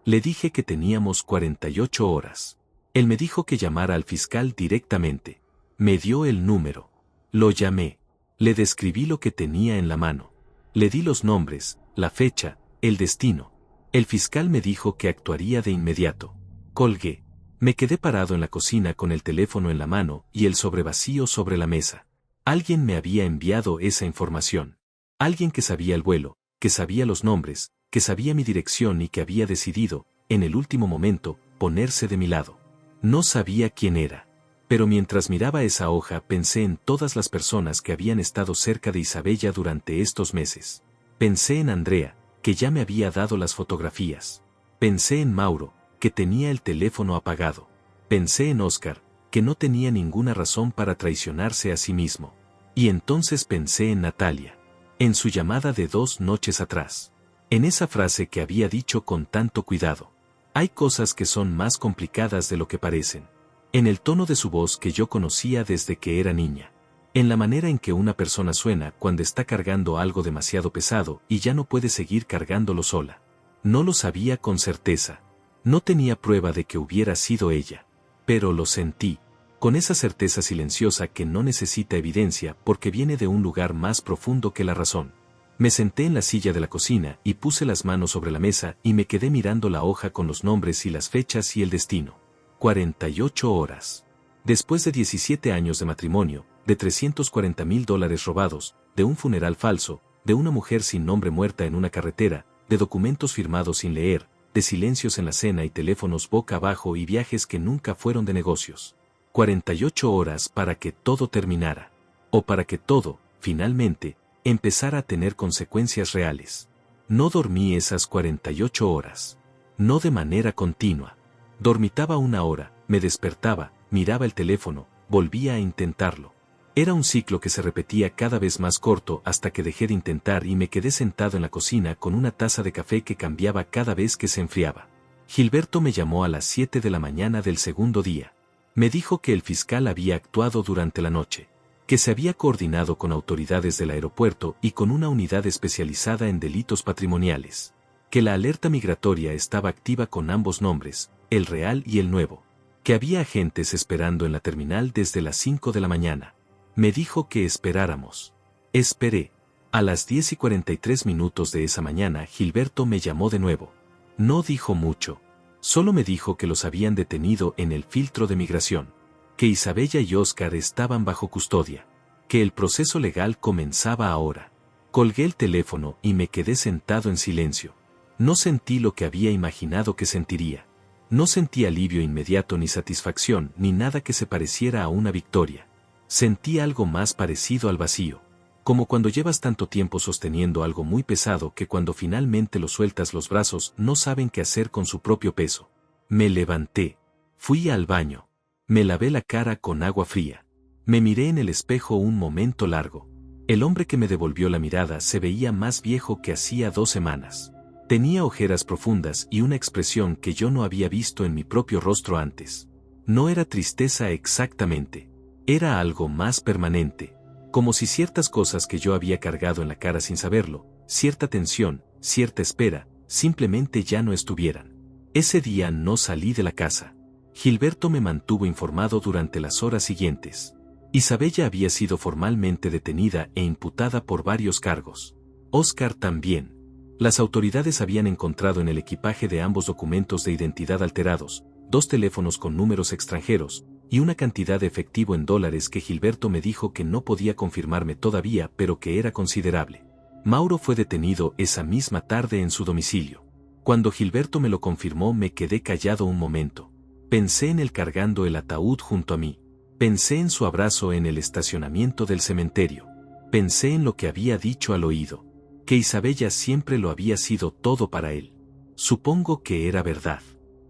Le dije que teníamos 48 horas. Él me dijo que llamara al fiscal directamente. Me dio el número. Lo llamé. Le describí lo que tenía en la mano. Le di los nombres, la fecha, el destino. El fiscal me dijo que actuaría de inmediato. Colgué. Me quedé parado en la cocina con el teléfono en la mano y el sobre vacío sobre la mesa. Alguien me había enviado esa información. Alguien que sabía el vuelo, que sabía los nombres, que sabía mi dirección y que había decidido, en el último momento, ponerse de mi lado. No sabía quién era. Pero mientras miraba esa hoja pensé en todas las personas que habían estado cerca de Isabella durante estos meses. Pensé en Andrea, que ya me había dado las fotografías. Pensé en Mauro, que tenía el teléfono apagado. Pensé en Oscar, que no tenía ninguna razón para traicionarse a sí mismo. Y entonces pensé en Natalia. En su llamada de 2 noches atrás. En esa frase que había dicho con tanto cuidado. Hay cosas que son más complicadas de lo que parecen. En el tono de su voz que yo conocía desde que era niña. En la manera en que una persona suena cuando está cargando algo demasiado pesado y ya no puede seguir cargándolo sola. No lo sabía con certeza. No tenía prueba de que hubiera sido ella. Pero lo sentí. Con esa certeza silenciosa que no necesita evidencia porque viene de un lugar más profundo que la razón. Me senté en la silla de la cocina y puse las manos sobre la mesa y me quedé mirando la hoja con los nombres y las fechas y el destino. 48 horas. Después de 17 años de matrimonio, de $340,000 robados, de un funeral falso, de una mujer sin nombre muerta en una carretera, de documentos firmados sin leer, de silencios en la cena y teléfonos boca abajo y viajes que nunca fueron de negocios. 48 horas para que todo terminara. O para que todo, finalmente, empezara a tener consecuencias reales. No dormí esas 48 horas. No de manera continua. Dormitaba 1 hora, me despertaba, miraba el teléfono, volvía a intentarlo. Era un ciclo que se repetía cada vez más corto hasta que dejé de intentar y me quedé sentado en la cocina con una taza de café que cambiaba cada vez que se enfriaba. Gilberto me llamó a las 7 de la mañana del segundo día. Me dijo que el fiscal había actuado durante la noche, que se había coordinado con autoridades del aeropuerto y con una unidad especializada en delitos patrimoniales, que la alerta migratoria estaba activa con ambos nombres, el real y el nuevo, que había agentes esperando en la terminal desde las 5 de la mañana. Me dijo que esperáramos. Esperé. A las 10:43 de esa mañana Gilberto me llamó de nuevo. No dijo mucho. Solo me dijo que los habían detenido en el filtro de migración, que Isabella y Oscar estaban bajo custodia, que el proceso legal comenzaba ahora. Colgué el teléfono y me quedé sentado en silencio. No sentí lo que había imaginado que sentiría. No sentí alivio inmediato ni satisfacción ni nada que se pareciera a una victoria. Sentí algo más parecido al vacío. Como cuando llevas tanto tiempo sosteniendo algo muy pesado que cuando finalmente lo sueltas los brazos no saben qué hacer con su propio peso. Me levanté. Fui al baño. Me lavé la cara con agua fría. Me miré en el espejo un momento largo. El hombre que me devolvió la mirada se veía más viejo que hacía 2 semanas. Tenía ojeras profundas y una expresión que yo no había visto en mi propio rostro antes. No era tristeza exactamente. Era algo más permanente. Como si ciertas cosas que yo había cargado en la cara sin saberlo, cierta tensión, cierta espera, simplemente ya no estuvieran. Ese día no salí de la casa. Gilberto me mantuvo informado durante las horas siguientes. Isabella había sido formalmente detenida e imputada por varios cargos. Oscar también. Las autoridades habían encontrado en el equipaje de ambos documentos de identidad alterados, 2 teléfonos con números extranjeros, y una cantidad de efectivo en dólares que Gilberto me dijo que no podía confirmarme todavía, pero que era considerable. Mauro fue detenido esa misma tarde en su domicilio. Cuando Gilberto me lo confirmó me quedé callado un momento. Pensé en él cargando el ataúd junto a mí. Pensé en su abrazo en el estacionamiento del cementerio. Pensé en lo que había dicho al oído. Que Isabella siempre lo había sido todo para él. Supongo que era verdad.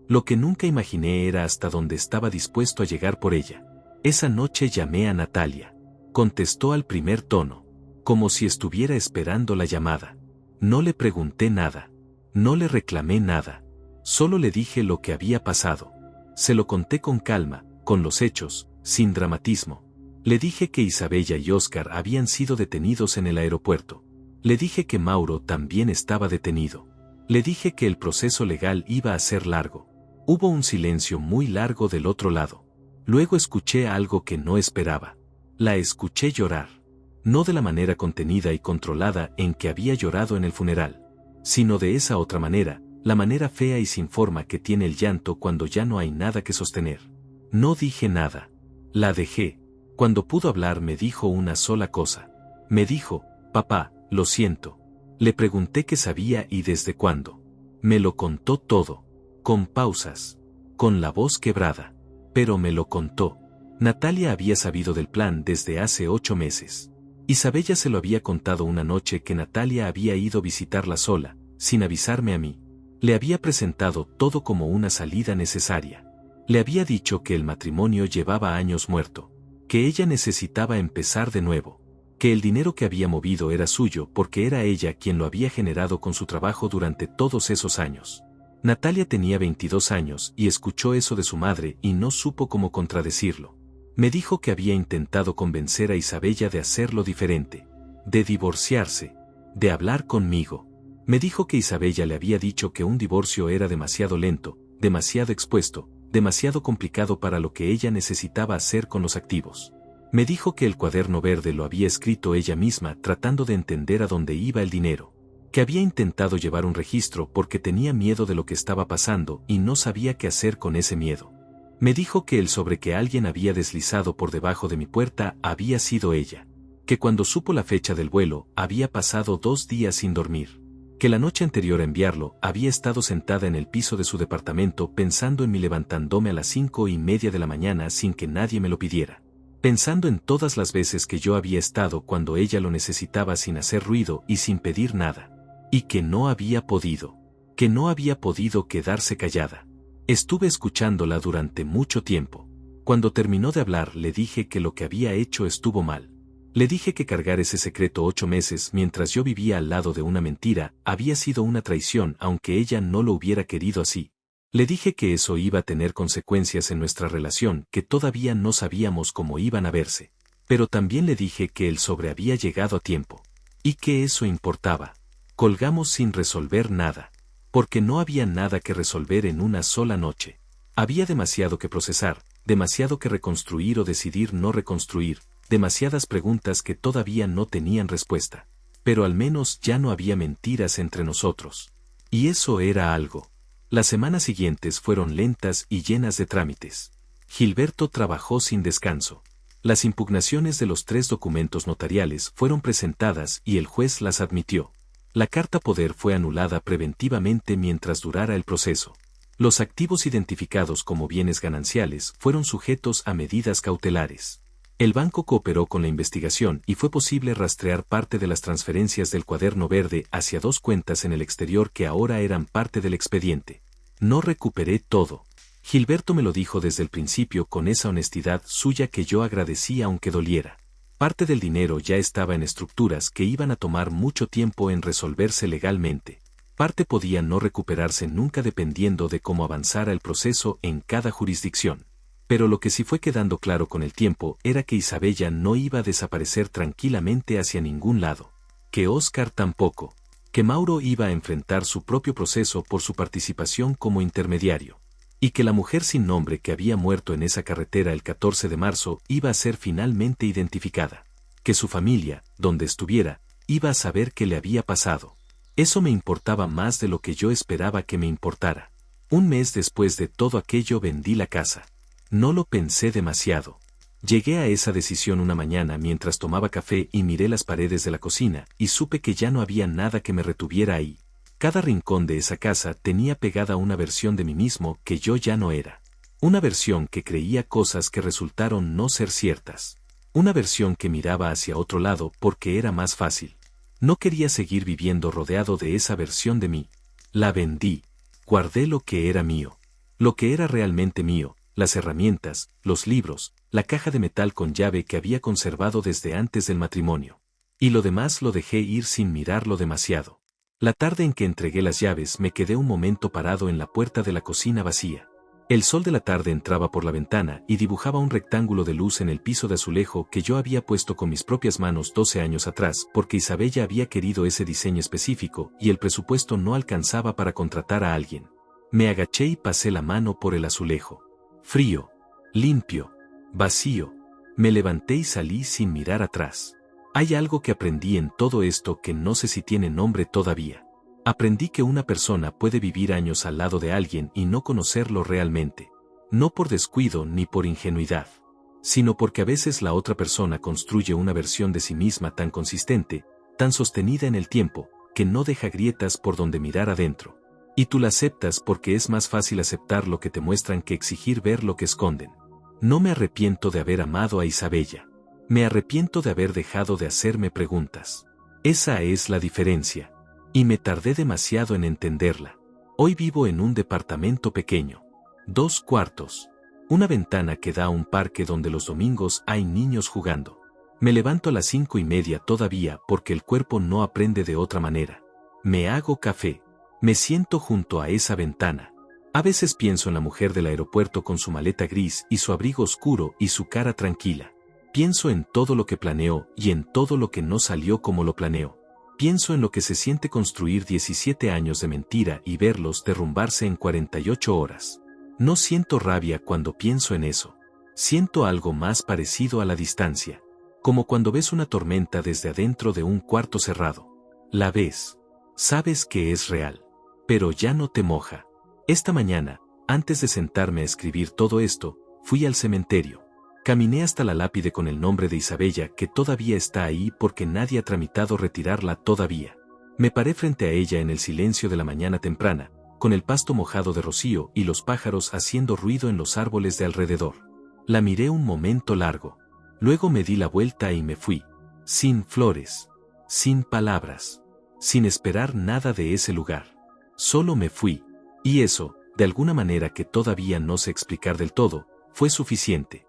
Lo que nunca imaginé era hasta dónde estaba dispuesto a llegar por ella. Esa noche llamé a Natalia. Contestó al primer tono, como si estuviera esperando la llamada. No le pregunté nada. No le reclamé nada. Solo le dije lo que había pasado. Se lo conté con calma, con los hechos, sin dramatismo. Le dije que Isabella y Oscar habían sido detenidos en el aeropuerto. Le dije que Mauro también estaba detenido. Le dije que el proceso legal iba a ser largo. Hubo un silencio muy largo del otro lado. Luego escuché algo que no esperaba. La escuché llorar. No de la manera contenida y controlada en que había llorado en el funeral, sino de esa otra manera, la manera fea y sin forma que tiene el llanto cuando ya no hay nada que sostener. No dije nada. La dejé. Cuando pudo hablar me dijo una sola cosa. Me dijo, papá, lo siento. Le pregunté qué sabía y desde cuándo. Me lo contó todo. Con pausas. Con la voz quebrada. Pero me lo contó. Natalia había sabido del plan desde hace 8 meses. Isabella se lo había contado una noche que Natalia había ido a visitarla sola, sin avisarme a mí. Le había presentado todo como una salida necesaria. Le había dicho que el matrimonio llevaba años muerto, que ella necesitaba empezar de nuevo, que el dinero que había movido era suyo porque era ella quien lo había generado con su trabajo durante todos esos años. Natalia tenía 22 años y escuchó eso de su madre y no supo cómo contradecirlo. Me dijo que había intentado convencer a Isabella de hacerlo diferente, de divorciarse, de hablar conmigo. Me dijo que Isabella le había dicho que un divorcio era demasiado lento, demasiado expuesto, demasiado complicado para lo que ella necesitaba hacer con los activos. Me dijo que el cuaderno verde lo había escrito ella misma tratando de entender a dónde iba el dinero, que había intentado llevar un registro porque tenía miedo de lo que estaba pasando y no sabía qué hacer con ese miedo. Me dijo que el sobre que alguien había deslizado por debajo de mi puerta había sido ella, que cuando supo la fecha del vuelo había pasado 2 días sin dormir, que la noche anterior a enviarlo había estado sentada en el piso de su departamento pensando en mí levantándome a las 5:30 de la mañana sin que nadie me lo pidiera, pensando en todas las veces que yo había estado cuando ella lo necesitaba sin hacer ruido y sin pedir nada, y que no había podido quedarse callada. Estuve escuchándola durante mucho tiempo. Cuando terminó de hablar le dije que lo que había hecho estuvo mal. Le dije que cargar ese secreto 8 meses mientras yo vivía al lado de una mentira había sido una traición aunque ella no lo hubiera querido así. Le dije que eso iba a tener consecuencias en nuestra relación que todavía no sabíamos cómo iban a verse. Pero también le dije que el sobre había llegado a tiempo. Y que eso importaba. Colgamos sin resolver nada. Porque no había nada que resolver en una sola noche. Había demasiado que procesar, demasiado que reconstruir o decidir no reconstruir, demasiadas preguntas que todavía no tenían respuesta. Pero al menos ya no había mentiras entre nosotros. Y eso era algo. Las semanas siguientes fueron lentas y llenas de trámites. Gilberto trabajó sin descanso. Las impugnaciones de los 3 documentos notariales fueron presentadas y el juez las admitió. La carta poder fue anulada preventivamente mientras durara el proceso. Los activos identificados como bienes gananciales fueron sujetos a medidas cautelares. El banco cooperó con la investigación y fue posible rastrear parte de las transferencias del cuaderno verde hacia 2 cuentas en el exterior que ahora eran parte del expediente. No recuperé todo. Gilberto me lo dijo desde el principio con esa honestidad suya que yo agradecí aunque doliera. Parte del dinero ya estaba en estructuras que iban a tomar mucho tiempo en resolverse legalmente. Parte podía no recuperarse nunca dependiendo de cómo avanzara el proceso en cada jurisdicción. Pero lo que sí fue quedando claro con el tiempo era que Isabella no iba a desaparecer tranquilamente hacia ningún lado. Que Oscar tampoco. Que Mauro iba a enfrentar su propio proceso por su participación como intermediario. Y que la mujer sin nombre que había muerto en esa carretera el 14 de marzo iba a ser finalmente identificada. Que su familia, donde estuviera, iba a saber qué le había pasado. Eso me importaba más de lo que yo esperaba que me importara. Un mes después de todo aquello vendí la casa. No lo pensé demasiado. Llegué a esa decisión una mañana mientras tomaba café y miré las paredes de la cocina y supe que ya no había nada que me retuviera ahí. Cada rincón de esa casa tenía pegada una versión de mí mismo que yo ya no era. Una versión que creía cosas que resultaron no ser ciertas. Una versión que miraba hacia otro lado porque era más fácil. No quería seguir viviendo rodeado de esa versión de mí. La vendí. Guardé lo que era mío. Lo que era realmente mío, las herramientas, los libros, la caja de metal con llave que había conservado desde antes del matrimonio. Y lo demás lo dejé ir sin mirarlo demasiado. La tarde en que entregué las llaves me quedé un momento parado en la puerta de la cocina vacía. El sol de la tarde entraba por la ventana y dibujaba un rectángulo de luz en el piso de azulejo que yo había puesto con mis propias manos 12 años atrás porque Isabella había querido ese diseño específico y el presupuesto no alcanzaba para contratar a alguien. Me agaché y pasé la mano por el azulejo. Frío, limpio, vacío. Me levanté y salí sin mirar atrás. Hay algo que aprendí en todo esto que no sé si tiene nombre todavía. Aprendí que una persona puede vivir años al lado de alguien y no conocerlo realmente. No por descuido ni por ingenuidad, sino porque a veces la otra persona construye una versión de sí misma tan consistente, tan sostenida en el tiempo, que no deja grietas por donde mirar adentro. Y tú la aceptas porque es más fácil aceptar lo que te muestran que exigir ver lo que esconden. No me arrepiento de haber amado a Isabella. Me arrepiento de haber dejado de hacerme preguntas. Esa es la diferencia. Y me tardé demasiado en entenderla. Hoy vivo en un departamento pequeño. 2 cuartos. Una ventana que da a un parque donde los domingos hay niños jugando. Me levanto a las 5:30 todavía porque el cuerpo no aprende de otra manera. Me hago café. Me siento junto a esa ventana. A veces pienso en la mujer del aeropuerto con su maleta gris y su abrigo oscuro y su cara tranquila. Pienso en todo lo que planeó y en todo lo que no salió como lo planeó. Pienso en lo que se siente construir 17 años de mentira y verlos derrumbarse en 48 horas. No siento rabia cuando pienso en eso. Siento algo más parecido a la distancia. Como cuando ves una tormenta desde adentro de un cuarto cerrado. La ves. Sabes que es real. Pero ya no te moja. Esta mañana, antes de sentarme a escribir todo esto, fui al cementerio. Caminé hasta la lápide con el nombre de Isabella que todavía está ahí porque nadie ha tramitado retirarla todavía. Me paré frente a ella en el silencio de la mañana temprana, con el pasto mojado de rocío y los pájaros haciendo ruido en los árboles de alrededor. La miré un momento largo. Luego me di la vuelta y me fui. Sin flores. Sin palabras. Sin esperar nada de ese lugar. Solo me fui. Y eso, de alguna manera que todavía no sé explicar del todo, fue suficiente.